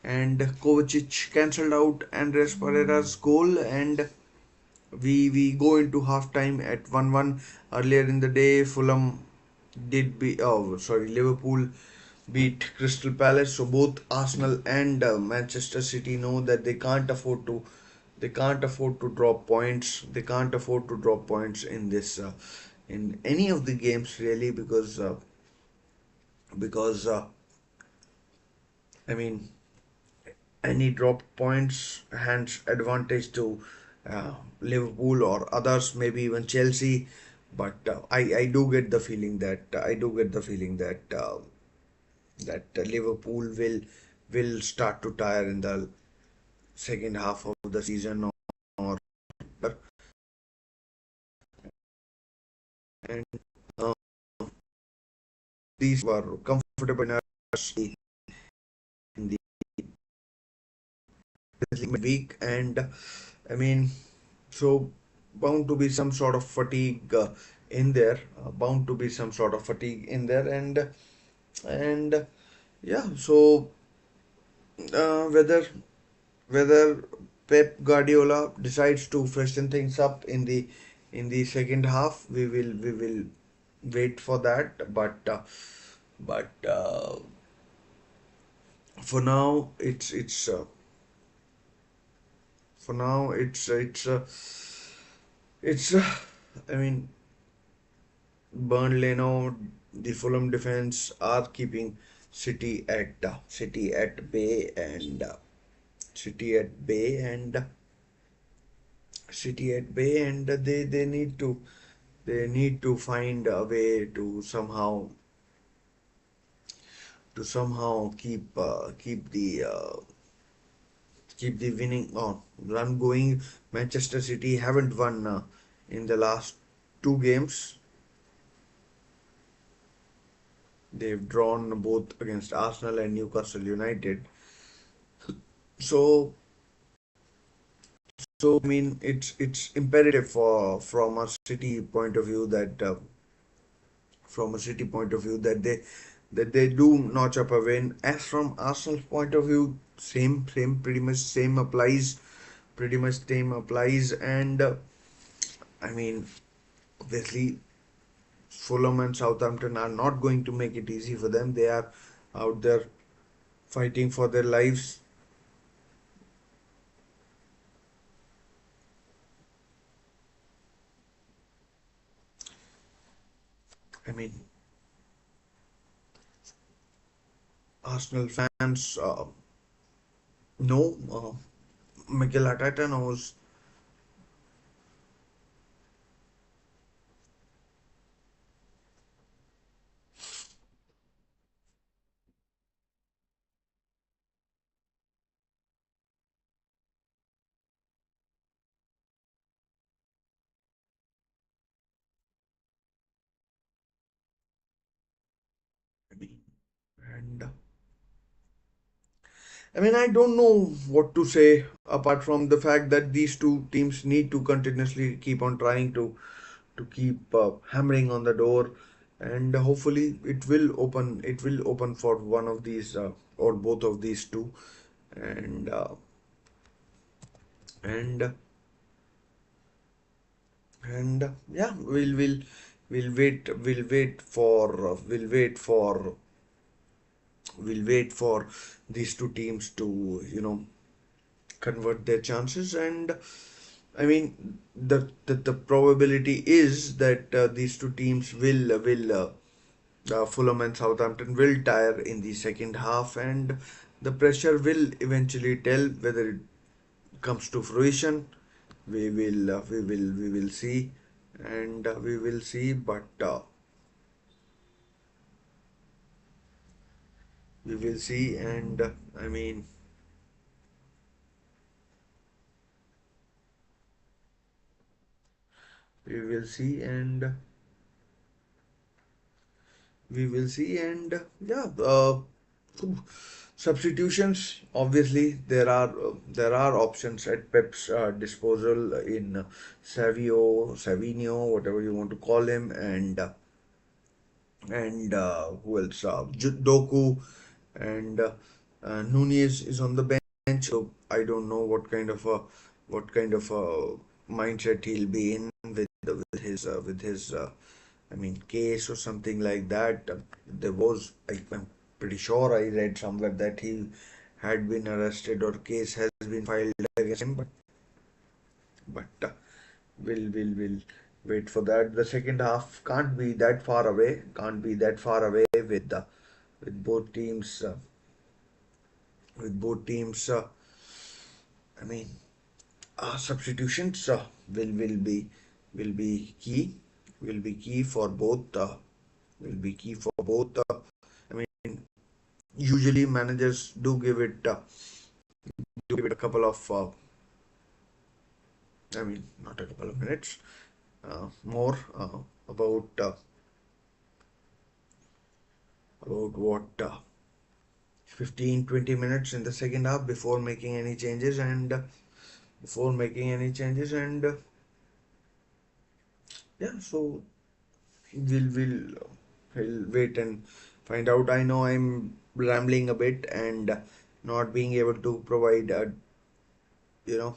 and Kovacic cancelled out Andres Pereira's goal, and we go into halftime at 1-1. Earlier in the day, Liverpool beat Crystal Palace. So both Arsenal and Manchester City know that they can't afford to drop points. They can't afford to drop points in this in any of the games really, because I mean, any drop points hands advantage to Liverpool or others, maybe even Chelsea. But I do get the feeling that Liverpool will start to tire in the second half of the season, or and uh, these were comfortable in the week, and I mean, so bound to be some sort of fatigue in there, and yeah. So whether Pep Guardiola decides to freshen things up in the second half, we will wait for that. But for now, it's I mean, Burnley now, the Fulham defense are keeping City at bay, and City at bay and they need to find a way to somehow keep the winning run going. Manchester City haven't won in the last two games. They've drawn both against Arsenal and Newcastle United. So I mean, it's imperative from a City point of view that they do notch up a win. As from Arsenal's point of view, same pretty much same applies, and I mean, obviously Fulham and Southampton are not going to make it easy for them. They are out there fighting for their lives. I mean, Arsenal fans know Mikel Arteta knows. I mean, and I mean, I don't know what to say apart from the fact that these two teams need to continuously keep on trying to keep hammering on the door. and hopefully it will open for one of these or both of these two, and and yeah, we'll wait for these two teams to convert their chances. And I mean, the probability is that these two teams Fulham and Southampton will tire in the second half, and the pressure will eventually tell whether it comes to fruition. We will see, and we will see. But we will see, and I mean, we will see, and we will see, and yeah. Substitutions, obviously, there are options at Pep's disposal in Savinho, whatever you want to call him, and who else? Doku and Nunez is on the bench. So I don't know what kind of a mindset he'll be in with his I mean case or something like that. I'm pretty sure I read somewhere that he had been arrested or case has been filed against him, but we'll wait for that. The second half can't be that far away. Can't be that far away with both teams. With both teams. I mean, substitutions will be key. Will be key for both. Will be key for both. I mean, usually managers do give it a couple of. I mean, not a couple of minutes. More about what 15-20 minutes in the second half before making any changes, and yeah, so we'll wait and find out. I know I'm rambling a bit and not being able to provide you know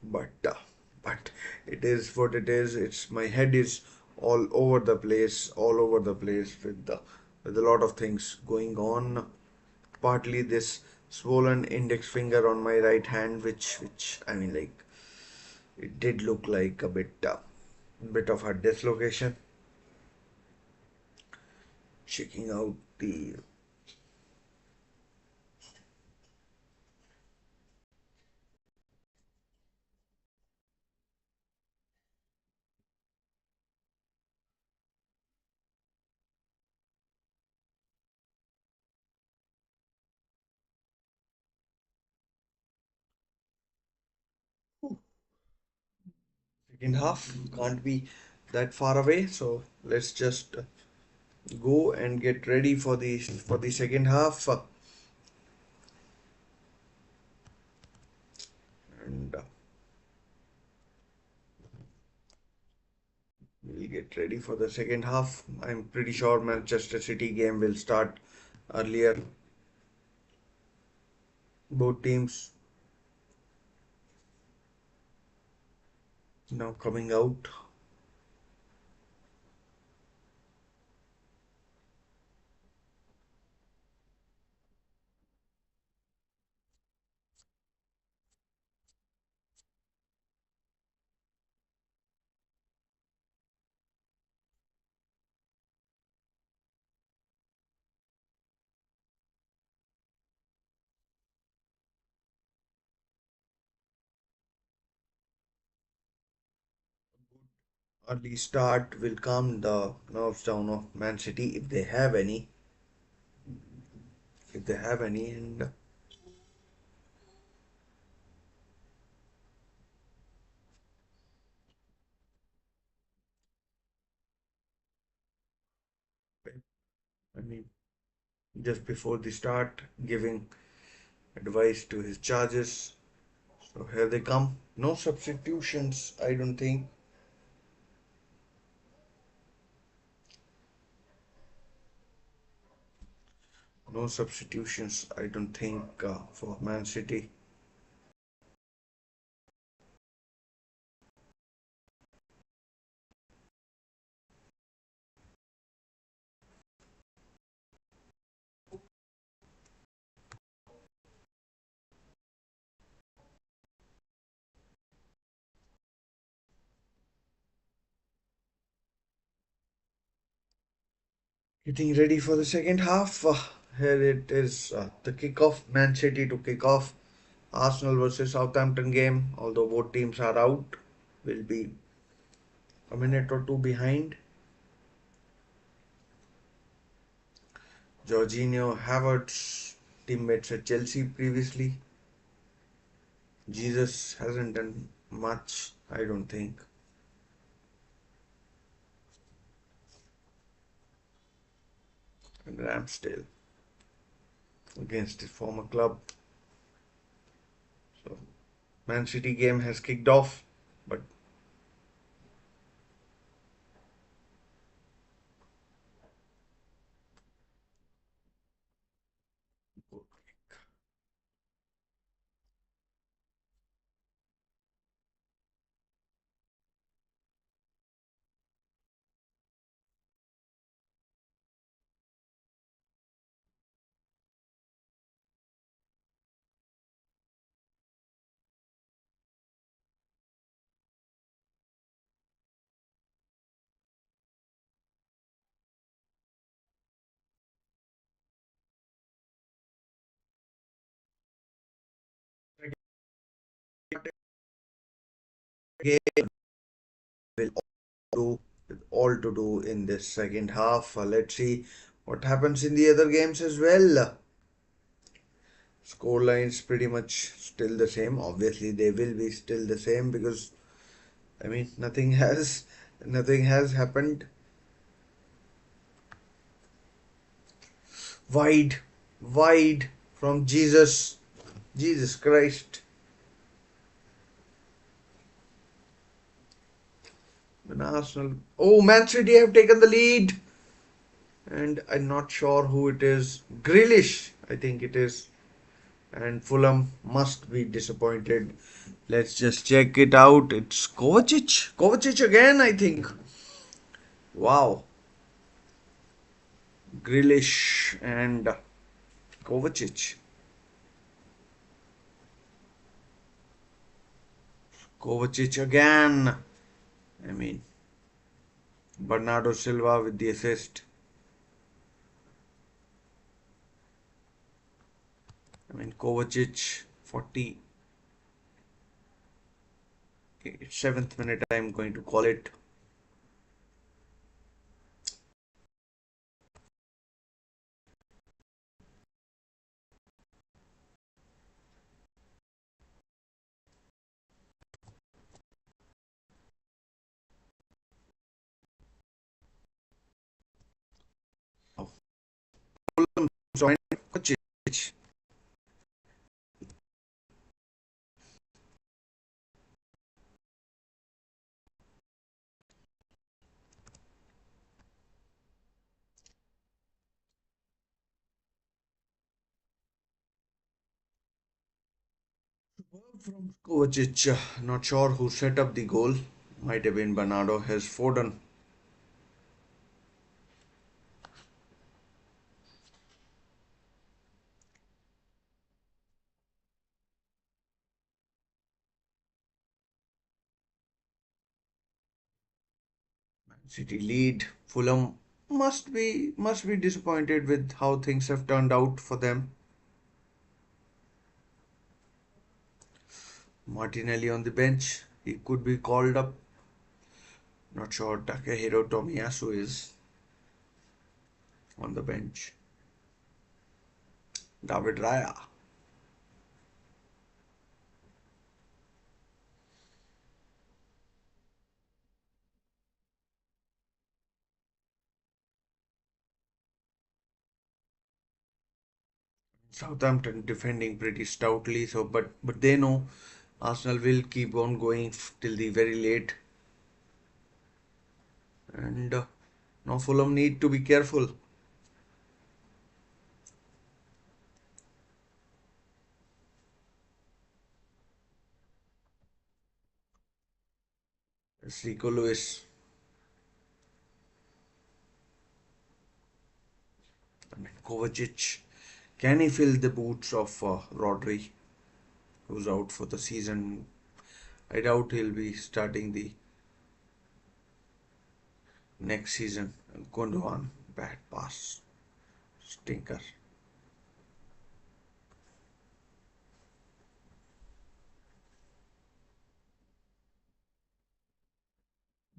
but it is what it is. It's my head is all over the place with a lot of things going on. Partly this swollen index finger on my right hand, which I mean, like, it did look like a bit of a dislocation. Checking out the second half. Can't be that far away, so let's just go and get ready for the second half, and we'll get ready for the second half. I'm pretty sure Manchester City game will start earlier. Both teams now coming out. Early start will calm the nerves down of Man City if they have any, and I mean, just before the start, giving advice to his charges. So here they come. No substitutions, I don't think. No substitutions, I don't think, for Man City. Getting ready for the second half. Here it is, the kickoff. Man City to kick off. Arsenal versus Southampton game. Although both teams are out, will be a minute or two behind. Jorginho, Havertz, teammates at Chelsea previously. Jesus hasn't done much, I don't think. And Ramsdale against his former club. So Man City game has kicked off, but game will do with all to do in this second half. Let's see what happens in the other games as well. Score lines pretty much still the same. Obviously, they will be still the same because I mean nothing has happened. Wide, wide from Jesus. Jesus Christ. When Arsenal. Oh, Man City have taken the lead. And I'm not sure who it is. Grealish, I think it is. And Fulham must be disappointed. Let's just check it out. It's Kovacic. Kovacic again, I think. Wow. Grealish and Kovacic. Kovacic again. I mean, Bernardo Silva with the assist. I mean, Kovacic, 47th minute, I'm going to call it. Fulham joined Kovacic. From Kovacic, not sure who set up the goal. Might have been Bernardo has Foden. City lead. Fulham must be disappointed with how things have turned out for them. Martinelli on the bench. He could be called up. Not sure Takehiro Tomiyasu is on the bench. David Raya. Southampton defending pretty stoutly, so but they know Arsenal will keep on going till the very late, and now Fulham need to be careful. Rico Lewis. I mean, Kovacic. Can he fill the boots of Rodri, who's out for the season? I doubt he'll be starting the next season. Gundogan, bad pass, stinker.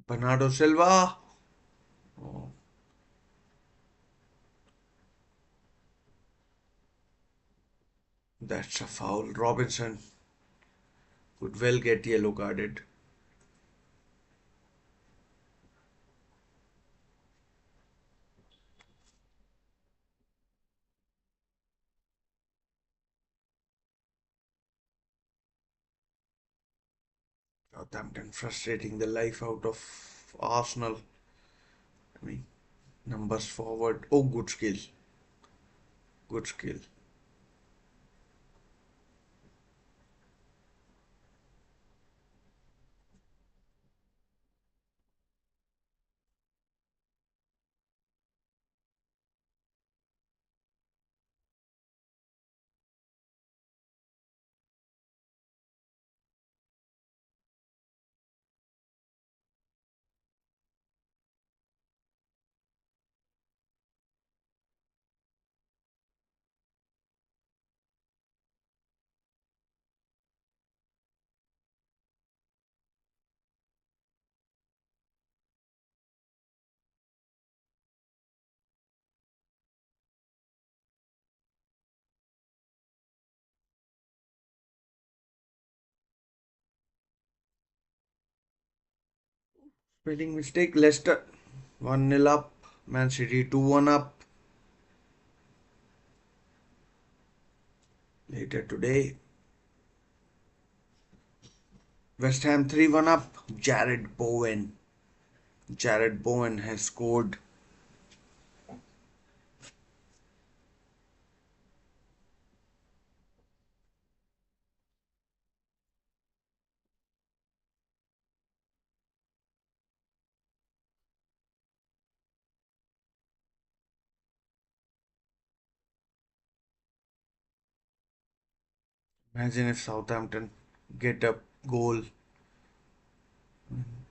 Bernardo Silva. Oh, that's a foul. Robinson could well get yellow carded. Southampton frustrating the life out of Arsenal. I mean, numbers forward. Oh, good skill. Good skill. Spelling mistake. Leicester 1-0 up. Man City 2-1 up. Later today. West Ham 3-1 up. Jared Bowen. Jared Bowen has scored. Imagine if Southampton get a goal.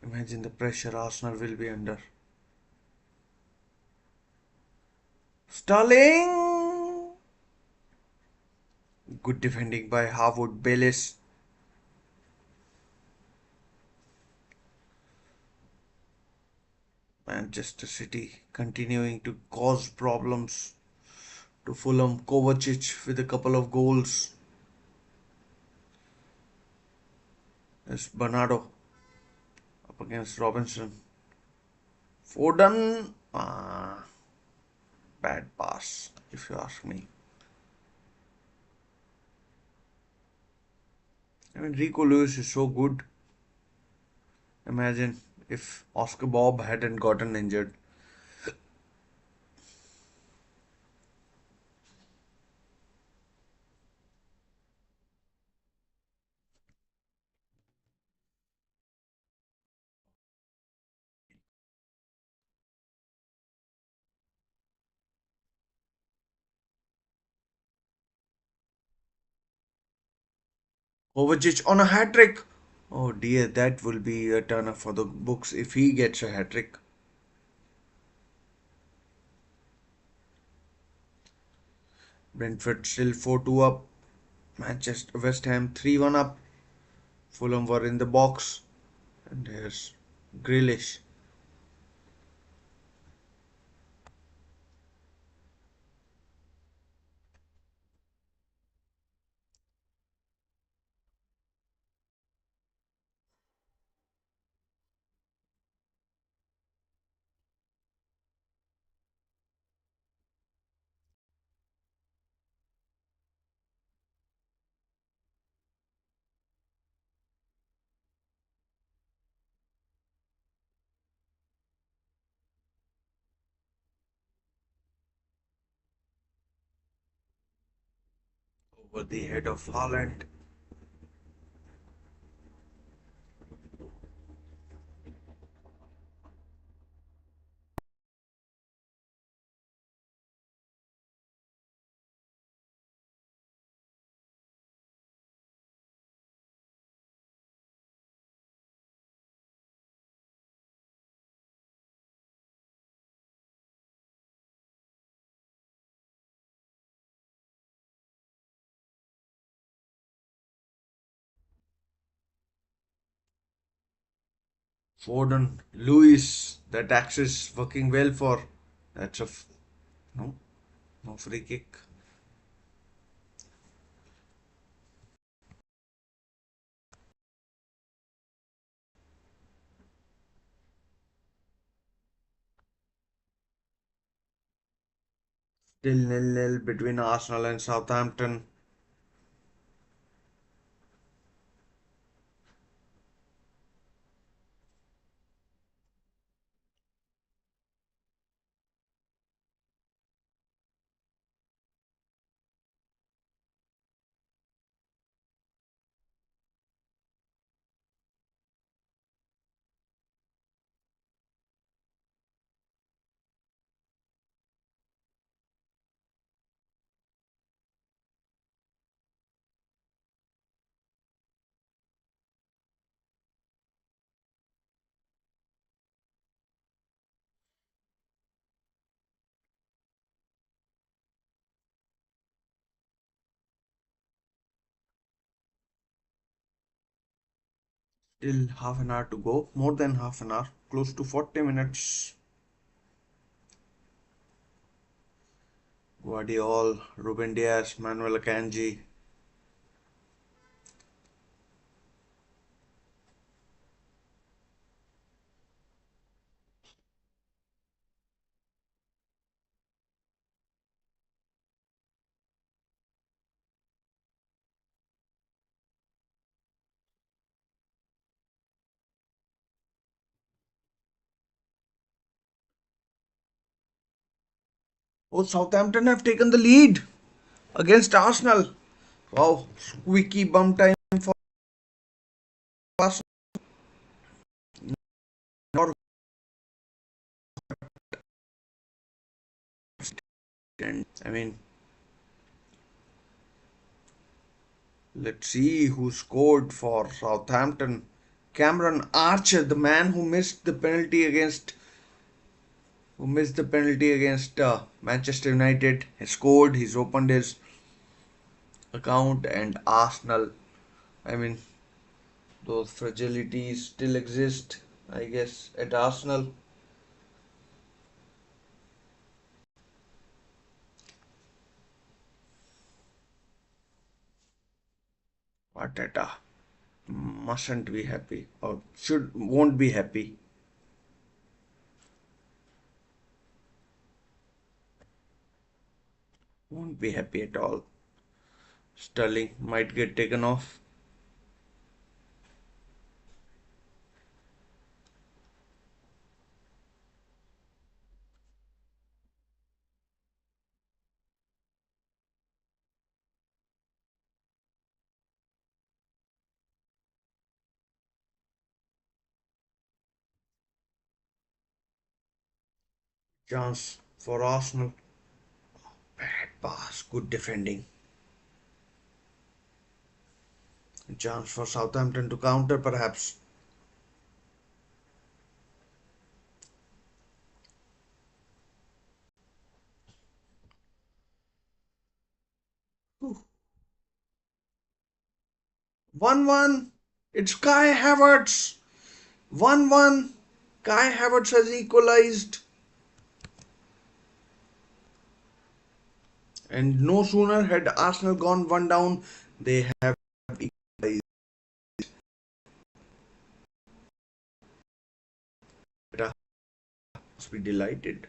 Imagine the pressure Arsenal will be under. Sterling! Good defending by Harwood Bellis. Manchester City continuing to cause problems to Fulham. Kovacic with a couple of goals. There's Bernardo up against Robinson. Foden. Bad pass, if you ask me. I mean, Rico Lewis is so good. Imagine if Oscar Bob hadn't gotten injured. Kovacic on a hat trick. Oh dear, that will be a turner for the books if he gets a hat trick. Brentford still 4-2 up. Manchester West Ham 3-1 up. Fulham were in the box. And here's Grealish. Over the head of Haaland. Foden, Lewis, that axis working well for. That's no, no free kick. Still nil-nil between Arsenal and Southampton. Still half an hour to go. More than half an hour. Close to 40 minutes. Guardiola, Ruben Diaz, Manuel Akanji. Oh, Southampton have taken the lead against Arsenal. Wow, squeaky bum time for Arsenal. Not I mean, let's see who scored for Southampton. Cameron Archer, the man who missed the penalty against Manchester United, has scored. He's opened his account, and Arsenal. I mean, those fragilities still exist, I guess, at Arsenal. Arteta mustn't be happy, or won't be happy. Won't be happy at all. Sterling might get taken off. Chance for Arsenal. Bad pass, good defending. Chance for Southampton to counter, perhaps. 1-1. It's Kai Havertz. 1-1. Kai Havertz has equalized. And no sooner had Arsenal gone one down, they have equalized. Must be delighted.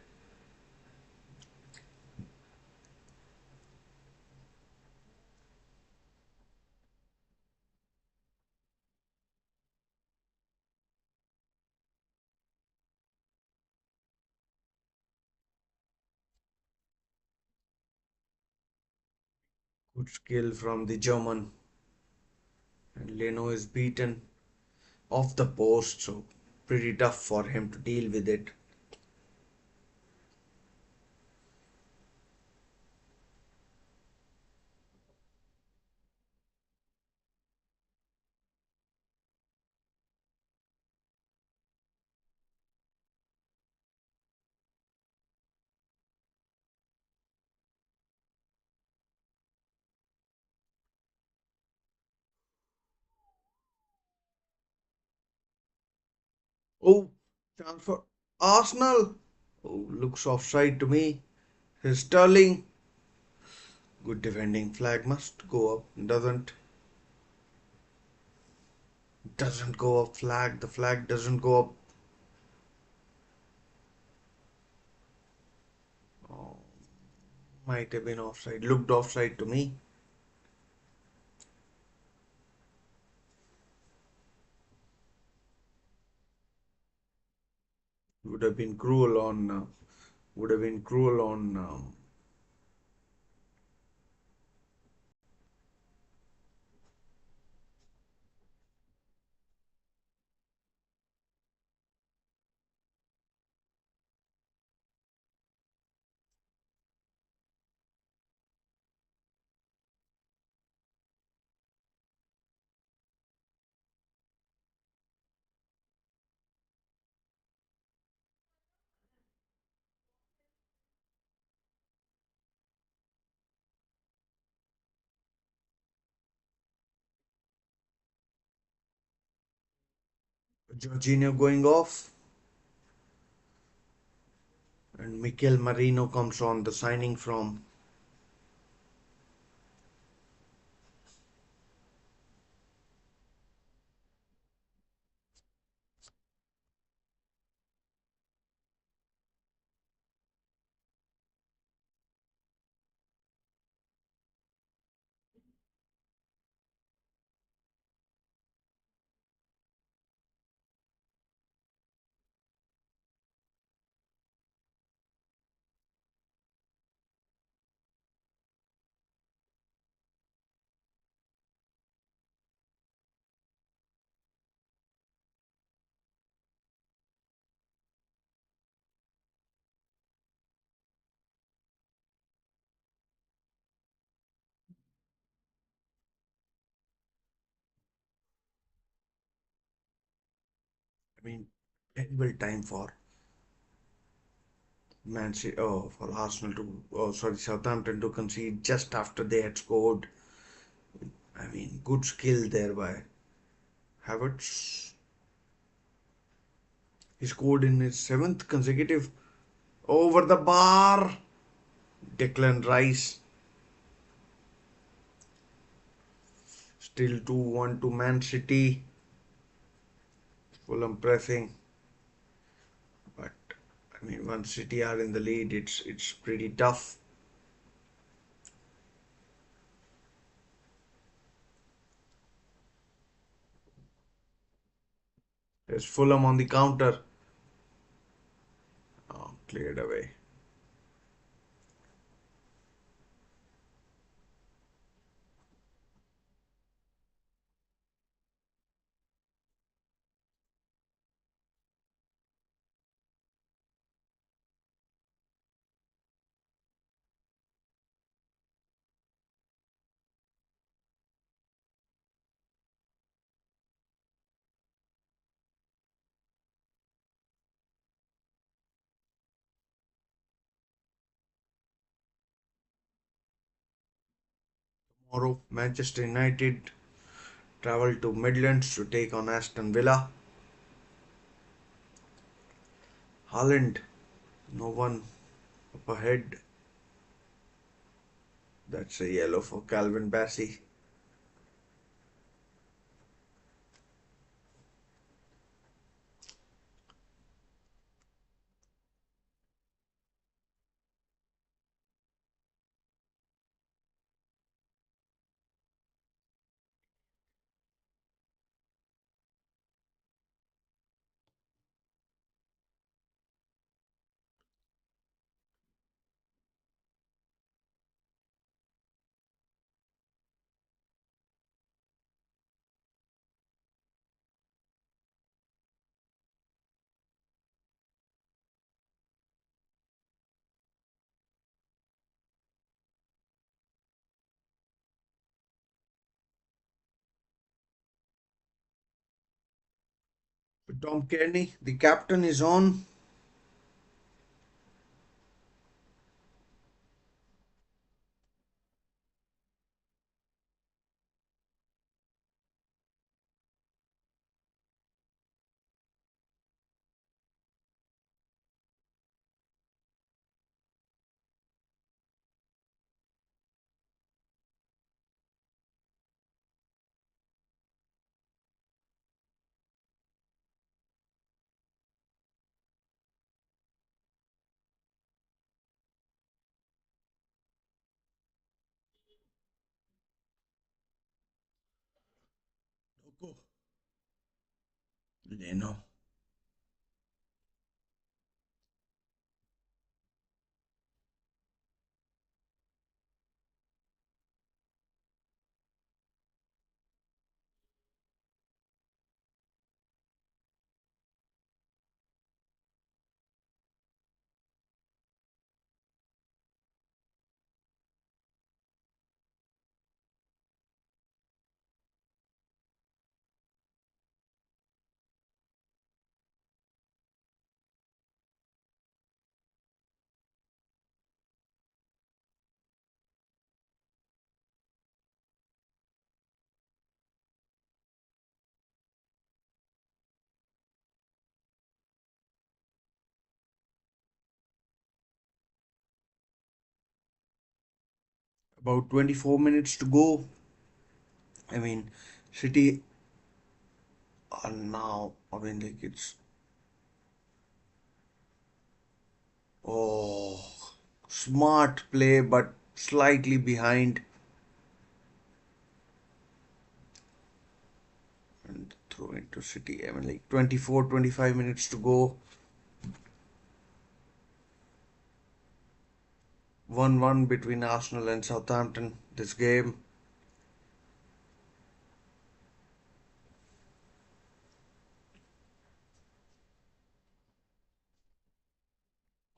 Good skill from the German. And Leno is beaten off the post, so pretty tough for him to deal with it. Oh, chance for Arsenal. Oh, looks offside to me. Here's Sterling. Good defending. Flag must go up. Doesn't go up. Flag. The flag doesn't go up. Oh, might have been offside. Looked offside to me. Would have been cruel on. Would have been cruel on. Jorginho going off. And Mikel Marino comes on the signing from. I mean, terrible time for Man City. Oh, for Arsenal to. Oh, sorry, Southampton to concede just after they had scored. I mean, good skill there by Havertz. He scored in his seventh consecutive over the bar. Declan Rice still 2-1 to Man City. Fulham pressing, but I mean, once City are in the lead, it's pretty tough. There's Fulham on the counter. Oh, cleared away. Tomorrow, Manchester United travel to Midlands to take on Aston Villa. Haaland, no one up ahead. That's a yellow for Calvin Bassey. Tom Kearney, the captain, is on. Go. Leno. About 24 minutes to go. I mean, City are now, I mean, like it's, oh, smart play, but slightly behind. And throw into City. I mean, like 24, 25 minutes to go. 1-1 between Arsenal and Southampton. This game.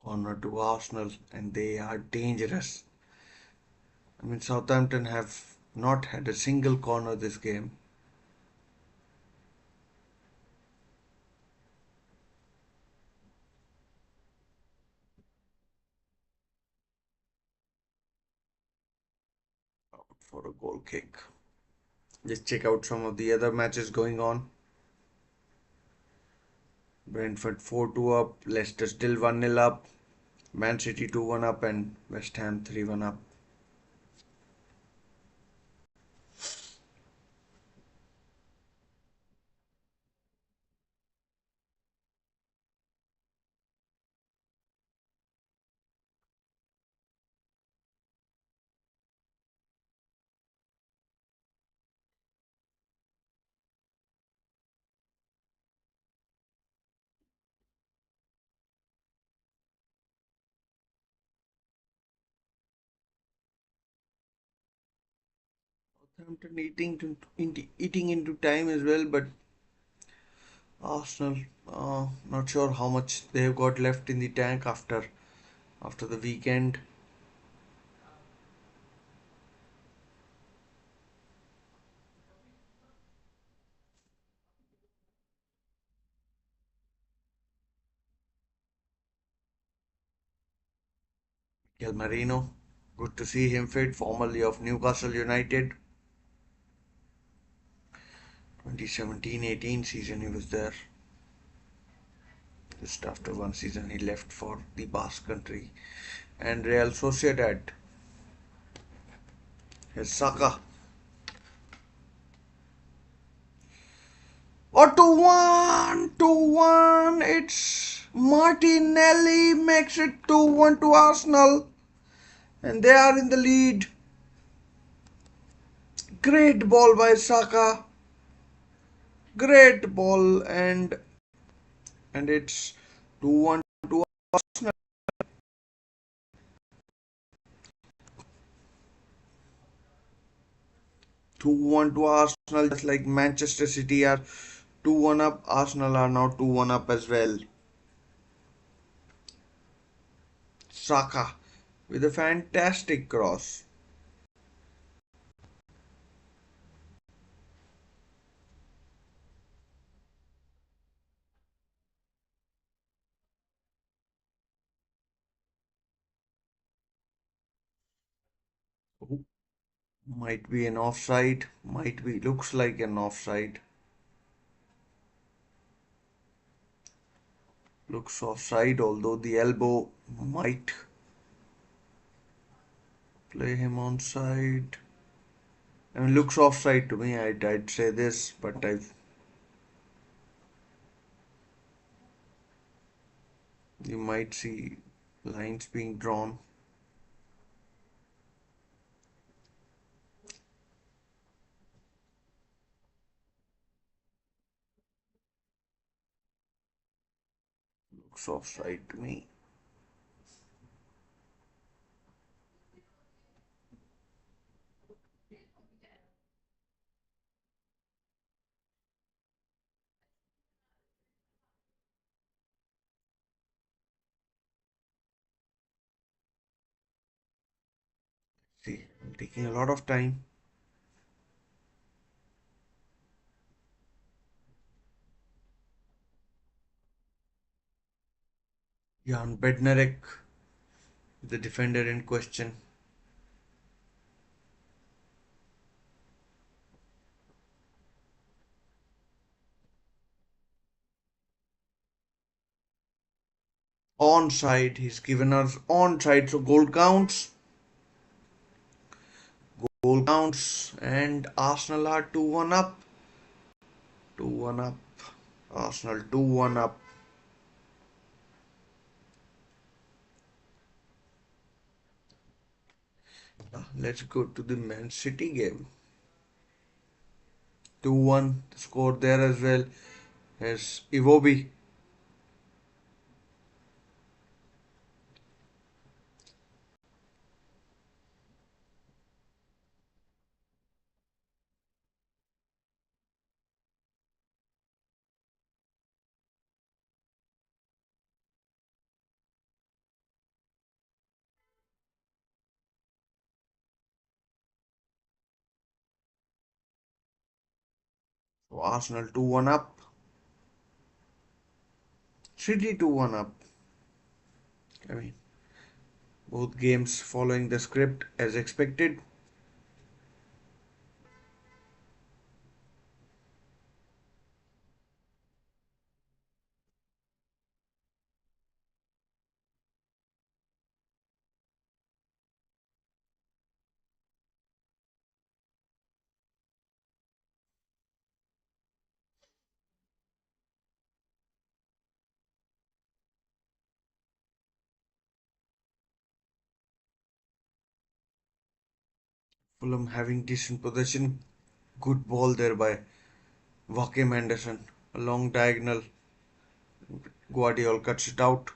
Corner to Arsenal, and they are dangerous. I mean, Southampton have not had a single corner this game. Out for a goal kick. Just check out some of the other matches going on. Brentford 4-2 up, Leicester still 1-0 up, Man City 2-1 up, and West Ham 3-1 up. Southampton eating into time as well, but Arsenal, not sure how much they have got left in the tank after the weekend. Mikel Marino, good to see him fit, formerly of Newcastle United. 2017-18 season he was there. Just after one season he left for the Basque Country and Real Sociedad. Here's Saka. Oh, 2-1, 2-1. It's Martinelli makes it 2-1 to Arsenal, and they are in the lead. Great ball by Saka. Great ball, and it's 2-1 to Arsenal. 2-1 to Arsenal, just like Manchester City are 2-1 up. Arsenal are now 2-1 up as well. Saka with a fantastic cross. Might be an offside. Might be. Looks like an offside. Looks offside, although the elbow might play him onside. I mean, looks offside to me. I'd say this, but you might see lines being drawn. Looks offside to me. See, I'm taking a lot of time. Jan Bednarek, the defender in question. Onside, he's given us onside, so goal counts. Goal counts, and Arsenal are 2-1 up. 2-1 up. Arsenal 2-1 up. Let's go to the Man City game. 2-1 score there as well as Iwobi. So Arsenal 2-1 up. City 2-1 up. I mean, both games following the script as expected. Fulham having decent possession. Good ball there by Joachim Anderson. A long diagonal. Guardiola cuts it out.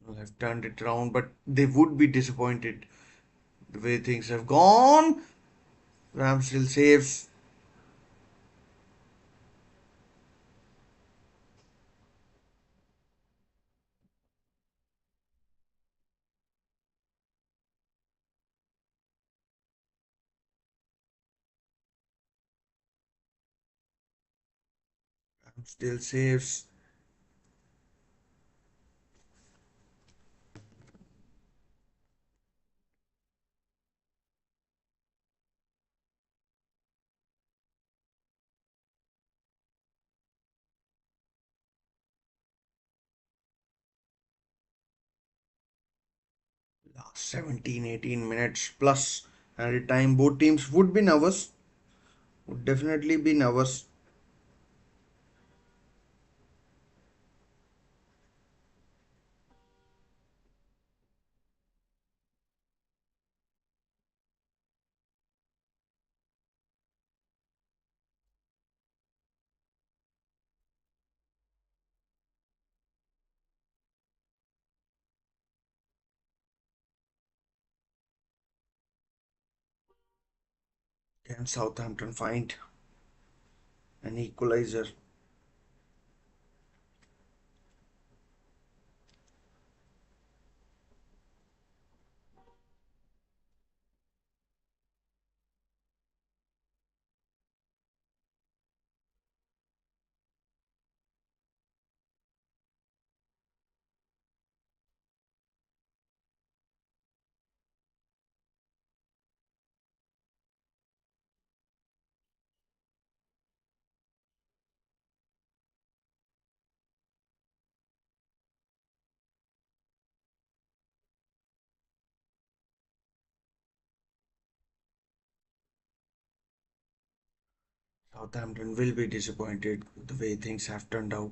Well, have turned it around, but they would be disappointed the way things have gone. Ramsdale saves. Ramsdale saves. Last 17-18 minutes plus added time. Both teams would be nervous. Would definitely be nervous. Can Southampton find an equalizer? Southampton will be disappointed with the way things have turned out.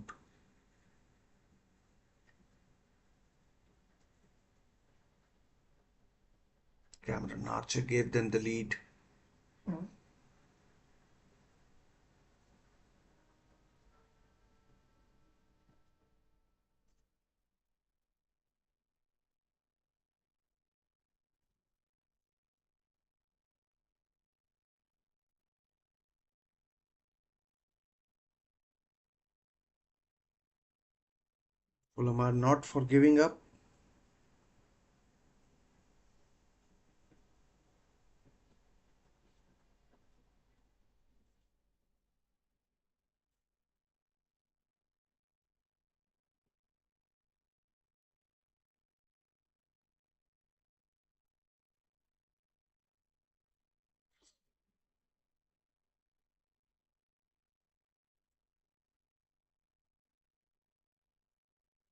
Cameron Archer gave them the lead. Fulham are not for giving up.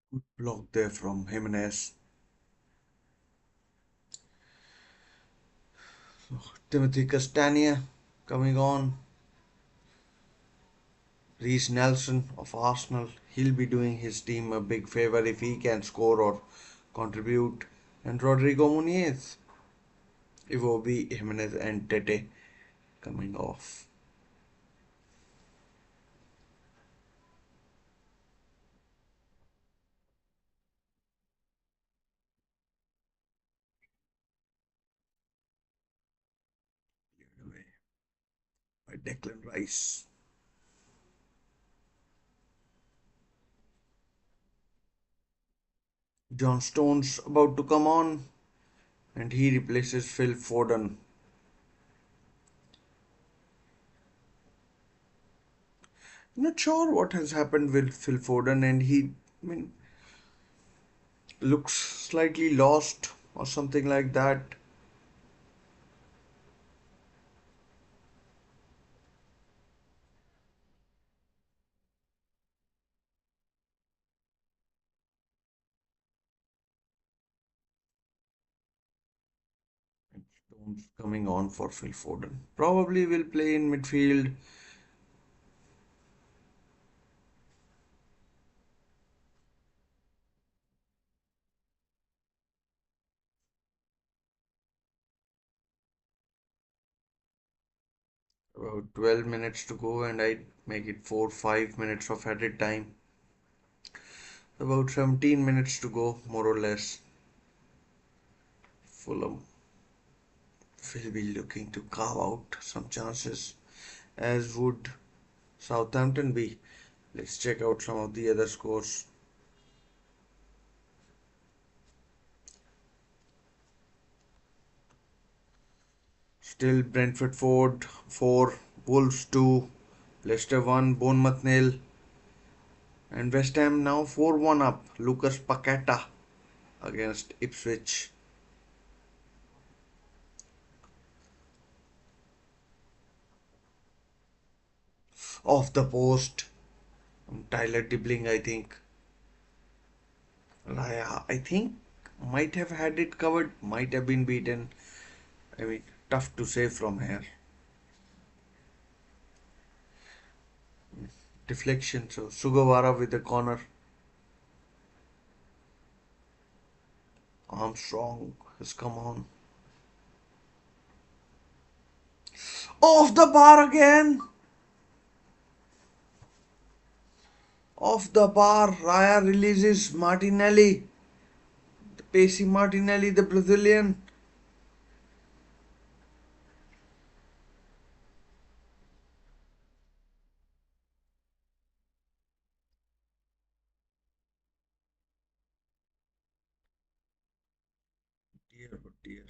Good block there from Jimenez. Timothy Castagna coming on. Reece Nelson of Arsenal. He'll be doing his team a big favor if he can score or contribute. And Rodrigo Muniz. Iwobi, Jimenez and Tete coming off. Cleared away by Declan Rice. John Stones about to come on and he replaces Phil Foden. Not sure what has happened with Phil Foden and I mean, looks slightly lost or something like that. And Stones coming on for Phil Foden. Probably will play in midfield. About 12 minutes to go and I make it 4-5 minutes of added time. About 17 minutes to go, more or less. Fulham will be looking to carve out some chances, as would Southampton be. Let's check out some of the other scores. Still Brentford 4, Wolves 2, Leicester 1, Bournemouth 0, and West Ham now 4-1 up. Lucas Paqueta against Ipswich. Off the post. Tyler Dibbling, I think. Raya, I think, might have had it covered, might have been beaten. I mean, tough to say from here. Deflection, so Sugawara with the corner. Armstrong has come on. Off the bar again! Off the bar, Raya releases Martinelli. The pacey Martinelli, the Brazilian. Dear, oh dear.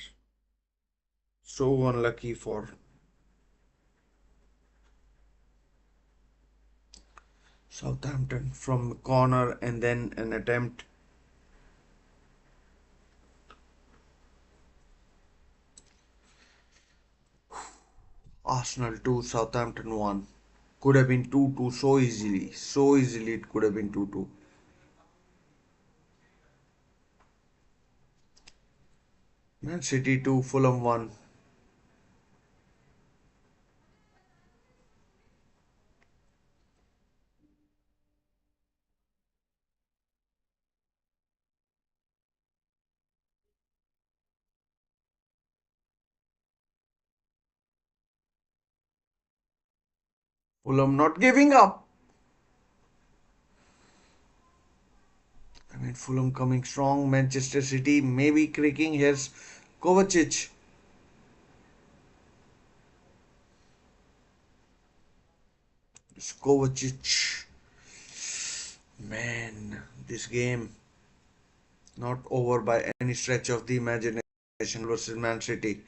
So unlucky for Southampton from the corner and then an attempt. Arsenal 2, Southampton 1. Could have been 2-2 so easily. So easily it could have been 2-2. Man City 2, Fulham 1. Fulham not giving up. I mean, Fulham coming strong. Manchester City maybe creaking. Here's Kovacic. It's Kovacic. Man, this game not over by any stretch of the imagination versus Man City.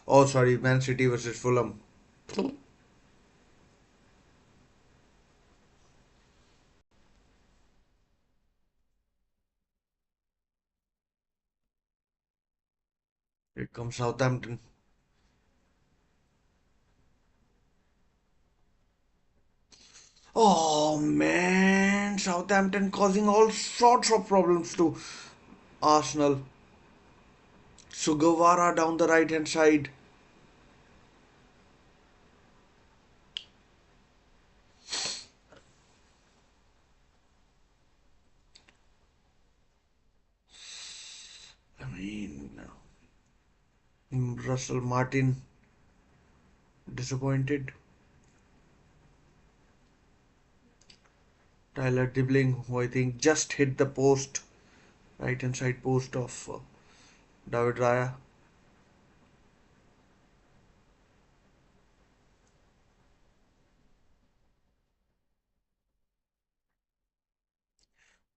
Oh, sorry, Man City versus Fulham. Here comes Southampton. Oh man, Southampton causing all sorts of problems to Arsenal. Sugawara down the right hand side. I mean, Russell Martin disappointed. Tyler Dibling, who I think just hit the post, right hand side post of David Raya.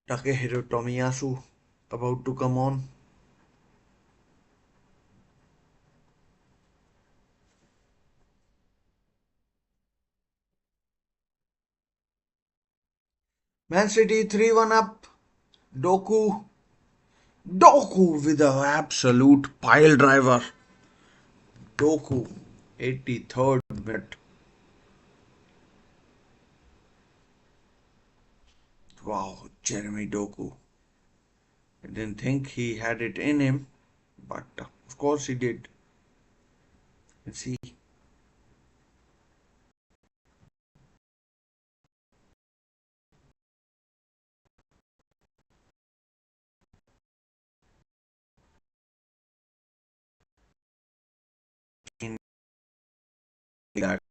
Takehiro Tomiyasu about to come on. Man City 3-1 up. Doku. Doku with an absolute pile driver. Doku, 83rd minute. Wow, Jeremy Doku. I didn't think he had it in him, but of course he did. Let's see. In that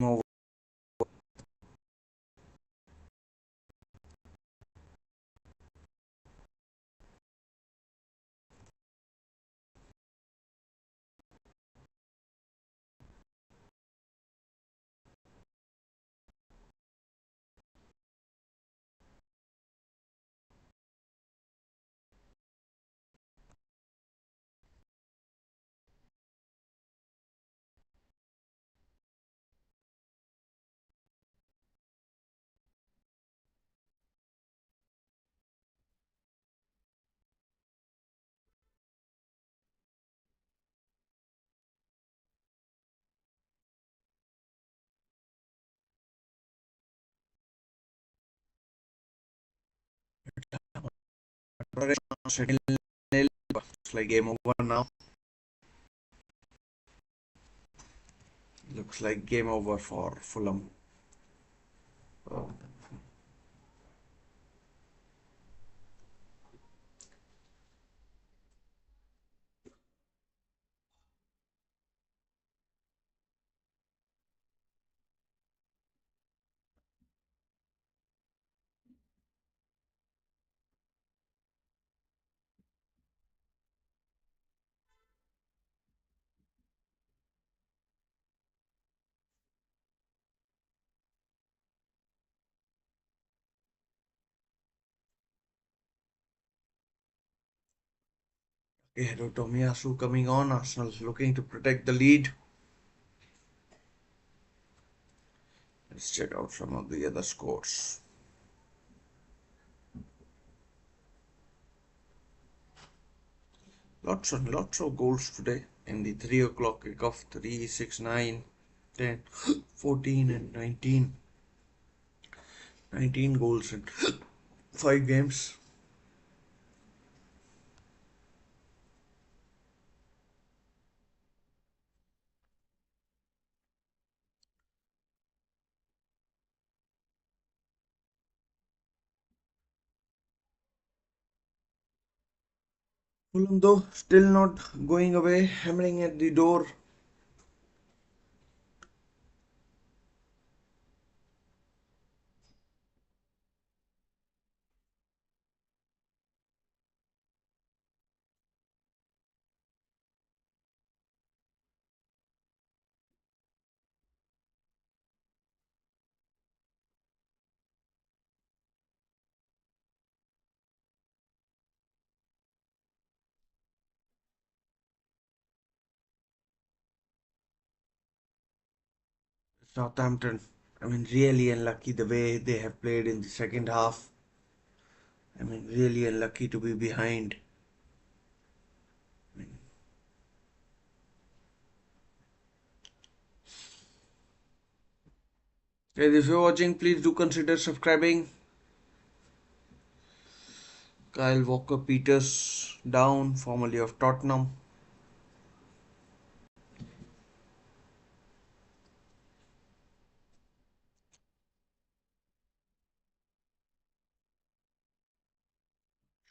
over. It's like game over now. Looks like game over for Fulham. Takehiro Tomiyasu coming on. Arsenal looking to protect the lead. Let's check out some of the other scores. Lots of goals today in the 3 o'clock kickoff. 3, 6, 9, 10, 14 and 19. 19 goals in 5 games. Fulham though still not going away, hammering at the door. Southampton, I mean, really unlucky the way they have played in the second half. I mean, really unlucky to be behind. I mean, guys, if you're watching, please do consider subscribing. Kyle Walker-Peters down, formerly of Tottenham.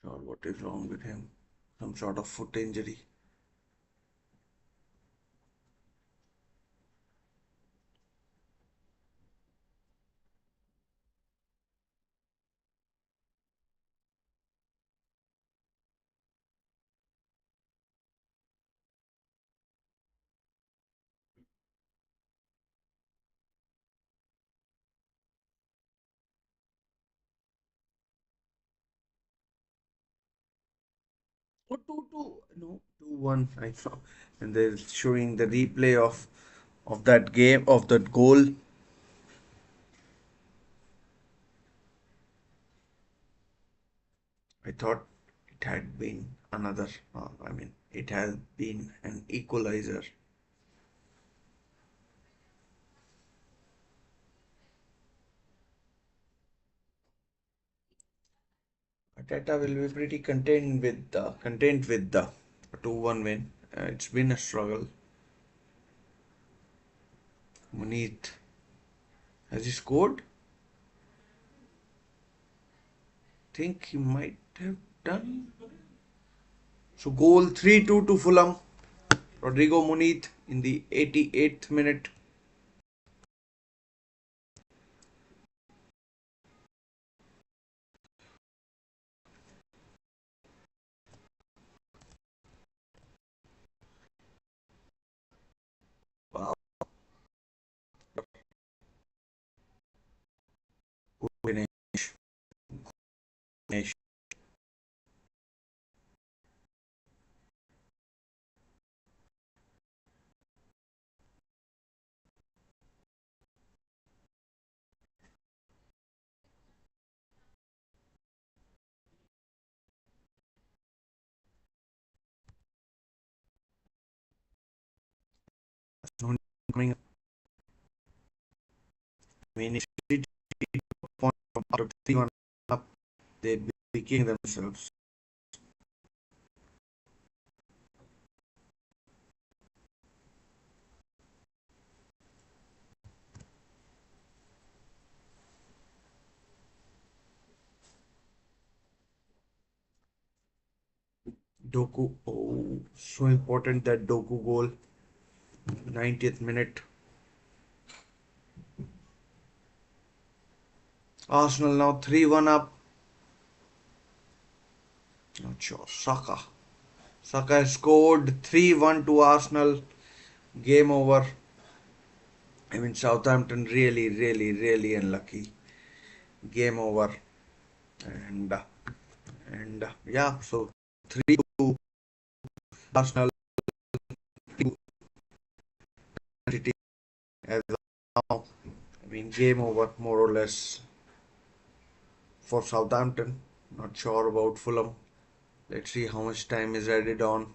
Sure, what is wrong with him? Some sort of foot injury. Oh, 2-2. No, 2-1. I saw. And they're showing the replay of that game, of that goal. I thought it had been another. I mean, it has been an equalizer. Arteta will be pretty content with the 2-1 win. It's been a struggle. Munith, has he scored? Think he might have done. So goal 3-2 to Fulham. Rodrigo Munith in the 88th minute. Wow. Good finish. Finish. Coming up. I mean, if it point out of 3-1 up, they became themselves. Doku, oh, so important that Doku goal, 90th minute. Arsenal now 3-1 up. Not sure. Saka. Saka has scored 3-1 to Arsenal. Game over. I mean, Southampton really, really, really unlucky. Game over. And yeah, so 3-2 Arsenal City as of now. I mean, game over more or less for Southampton. Not sure about Fulham. Let's see how much time is added on.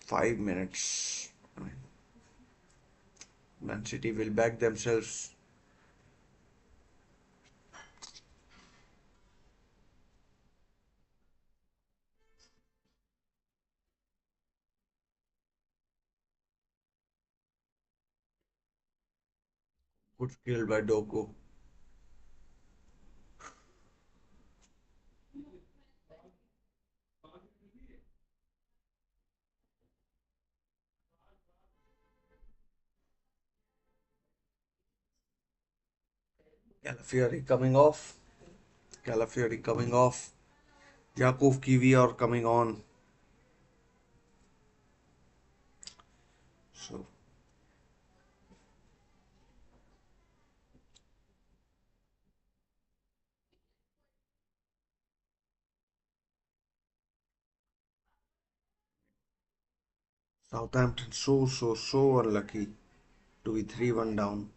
5 minutes. I mean, Man City will back themselves. Good skill by Doku. Calafiori coming off. Calafiori coming off. Yakov Kivior coming on. So Southampton so unlucky. to be 3-1 down.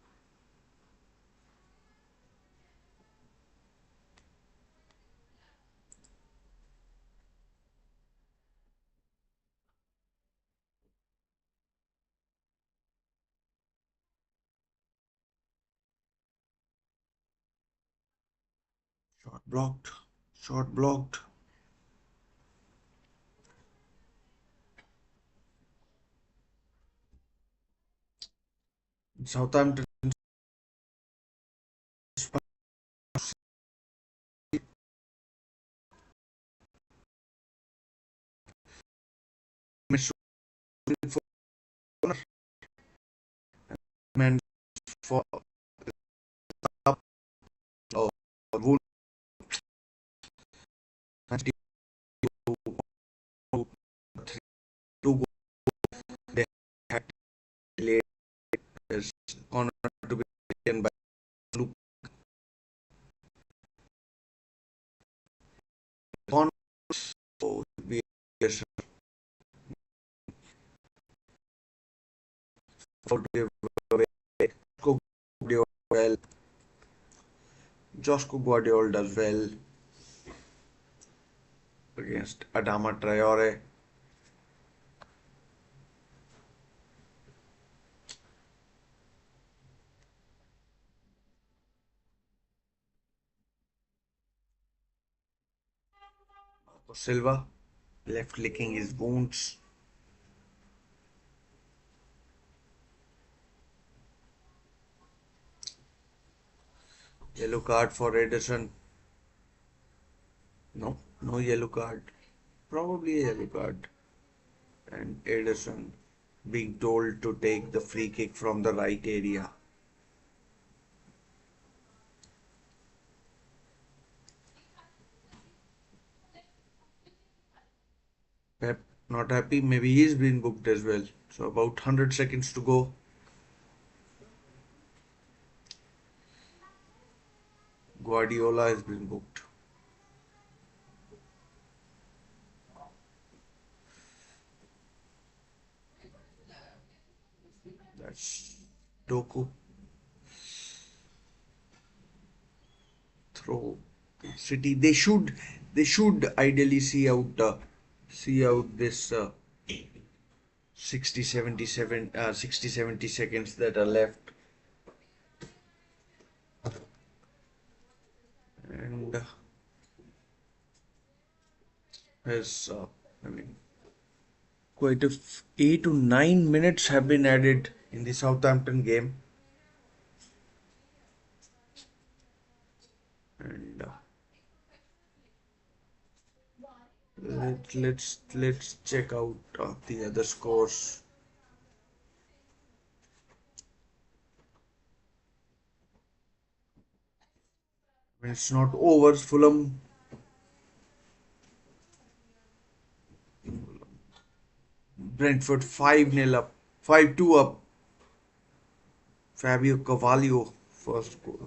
Shot blocked. Shot blocked. Southampton missed for man for up or Wool. Two goals they had delayed as corner to be taken by Luke. Corner so we for to give away. Well, Guardiola does well against Adama Traore. Silva left licking his wounds. Yellow card for Ederson. No, no yellow card. Probably a yellow card. And Ederson being told to take the free kick from the right area. Pep not happy. Maybe he's been booked as well. So about 100 seconds to go. Guardiola has been booked. That's Doku. Throw City. They should ideally see out this 60 70 seconds that are left. And has I mean quite a 8 to 9 minutes have been added in the Southampton game. And let's check out the other scores. I mean, it's not over. Fulham Brentford 5-0 up, 5-2 up. Fabio Carvalho first goal.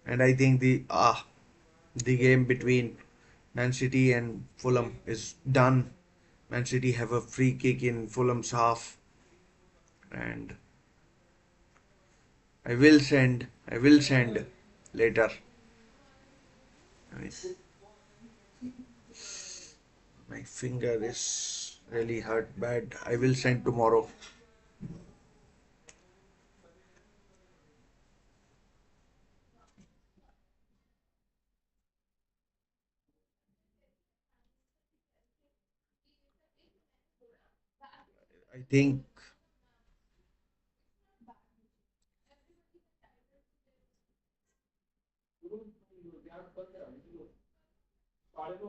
And I think the game between Man City and Fulham is done. Man City have a free kick in Fulham's half, and I will send later. I mean, my finger is really hurt bad. I will send tomorrow. I think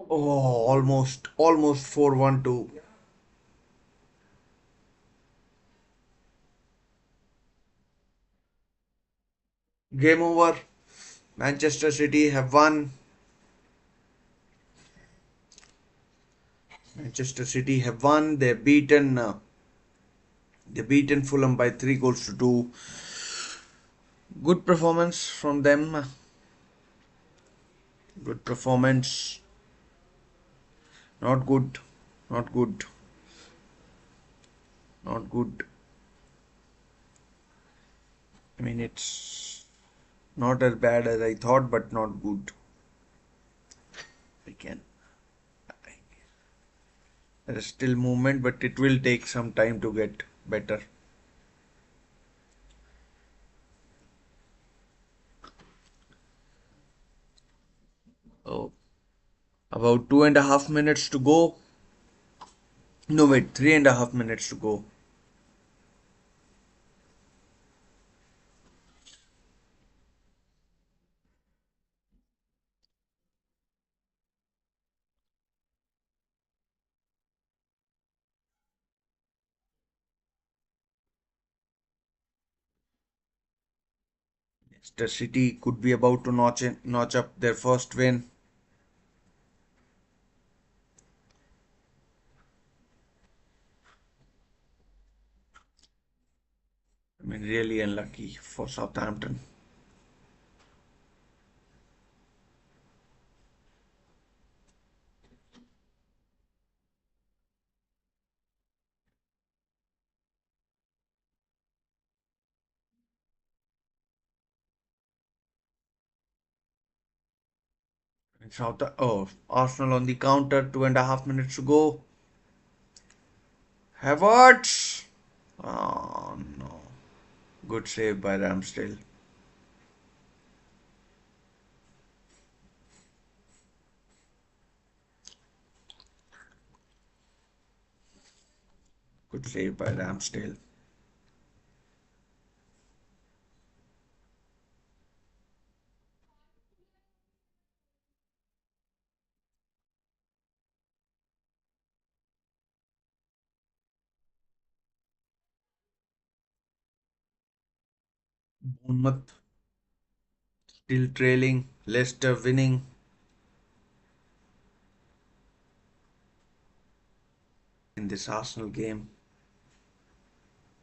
almost 4-1 to game over. Manchester City have won. Manchester City have won. They beaten Fulham by 3 goals to 2. Good performance from them. Good performance. Not good. Not good. Not good. I mean, it's not as bad as I thought, but not good. I can. There is still movement, but it will take some time to get better. Oh, about 2.5 minutes to go. No, wait, 3.5 minutes to go. Leicester City could be about to notch up their first win. I mean, really unlucky for Southampton. Arsenal on the counter, 2.5 minutes to go. Havertz! Oh no. Good save by Ramsdale. Good save by Ramsdale. Bournemouth still trailing. Leicester winning in this Arsenal game.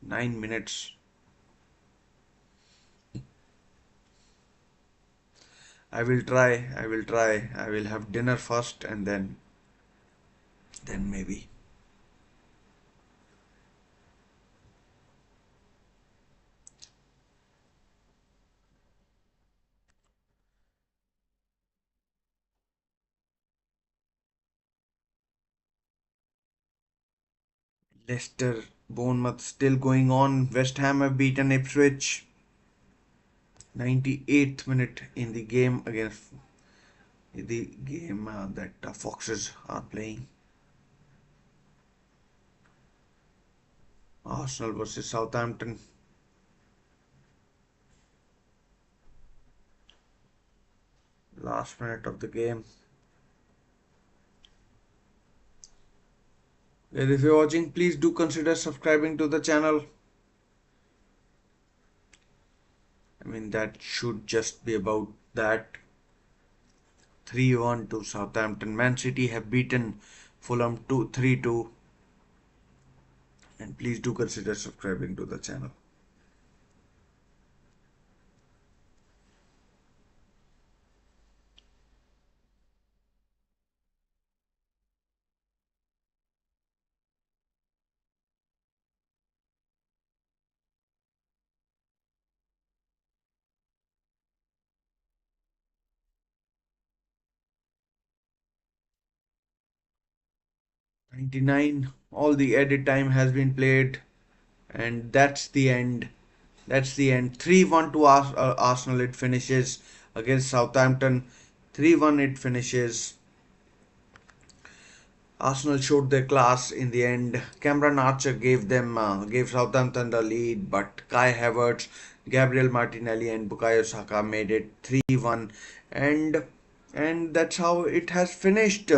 9 minutes. I will try. I will try. I will have dinner first and then maybe. Leicester, Bournemouth still going on. West Ham have beaten Ipswich. 98th minute in the game against the game that Foxes are playing. Arsenal versus Southampton. Last minute of the game. And if you're watching, please do consider subscribing to the channel. I mean, that should just be about that. 3-1 to Southampton. Man City have beaten Fulham 3-2. And please do consider subscribing to the channel. 99. All the added time has been played. And that's the end. That's the end. 3-1 to Arsenal it finishes against Southampton. 3-1 it finishes. Arsenal showed their class in the end. Cameron Archer gave Southampton the lead, but Kai Havertz, Gabriel Martinelli, and Bukayo Saka made it 3-1, and that's how it has finished.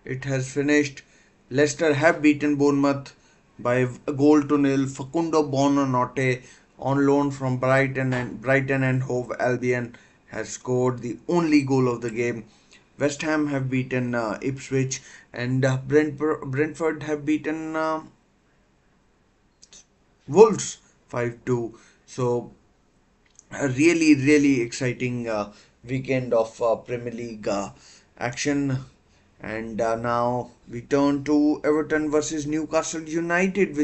It has finished. Leicester have beaten Bournemouth by a goal to nil. Facundo Buonanotte, on loan from Brighton and Hove Albion, has scored the only goal of the game. West Ham have beaten Ipswich, and Brentford have beaten Wolves 5-2. So a really exciting weekend of Premier League action. And now we turn to Everton versus Newcastle United,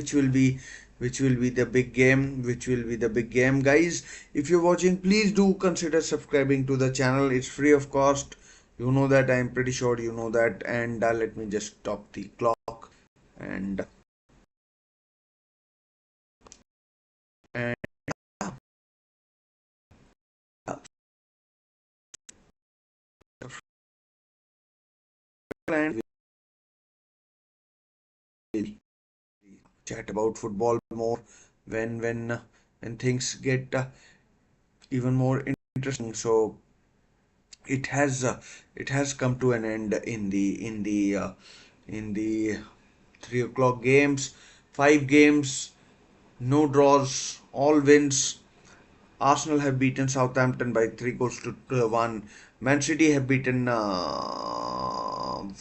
which will be the big game, guys. If you're watching, please do consider subscribing to the channel. It's free of cost. You know that, I'm pretty sure you know that. And let me just stop the clock. And and we'll chat about football more when things get even more interesting. So it has uh, it has come to an end in the 3 o'clock games. 5 games, no draws, all wins. Arsenal have beaten Southampton by 3 goals to 1. Man City have beaten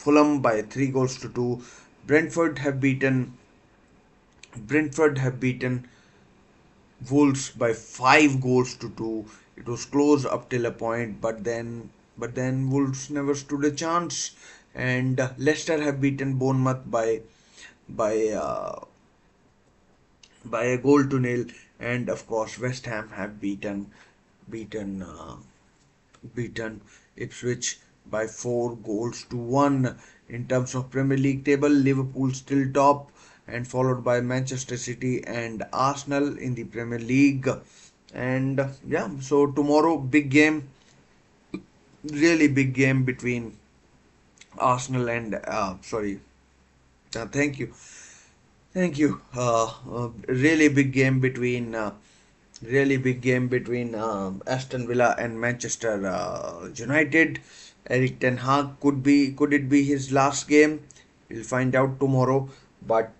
Fulham by 3 goals to 2. Brentford have beaten Brentford have beaten Wolves by 5 goals to 2. It was close up till a point, but then Wolves never stood a chance. And Leicester have beaten Bournemouth by by a goal to nil. And of course, West Ham have beaten beaten Ipswich by 4 goals to 1. In terms of Premier League table, Liverpool still top, and followed by Manchester City and Arsenal in the Premier League. And yeah, so tomorrow, big game, really big game between Arsenal and thank you, thank you. Really big game between Aston Villa and Manchester United. Eric Ten Hag, could it be his last game? We'll find out tomorrow. But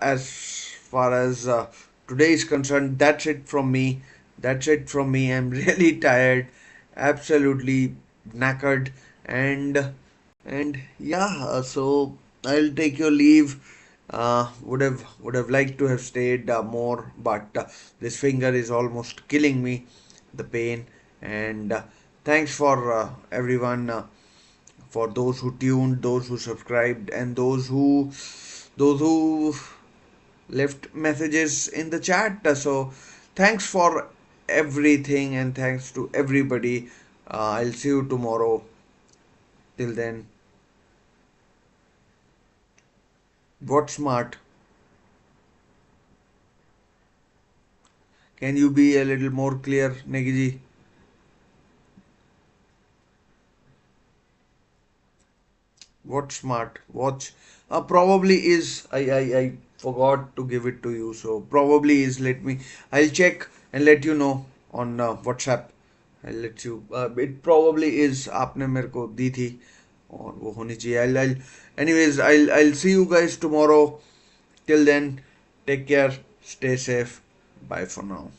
as far as today is concerned, that's it from me. I'm really tired, absolutely knackered, and yeah. So I'll take your leave. Would have liked to have stayed more, but this finger is almost killing me, the pain. And thanks for everyone, for those who tuned, those who subscribed, and those who left messages in the chat. So thanks for everything, and thanks to everybody. I'll see you tomorrow. Till then, what smart? Can you be a little more clear, Negiji? What smart? Watch. Probably is. I forgot to give it to you. So probably is. I'll check and let you know on WhatsApp. I'll let you. It probably is. आपने मेरे को दी थी और वो होनी चाहिए. Anyways, I'll see you guys tomorrow. Till then, take care. Stay safe. Bye for now.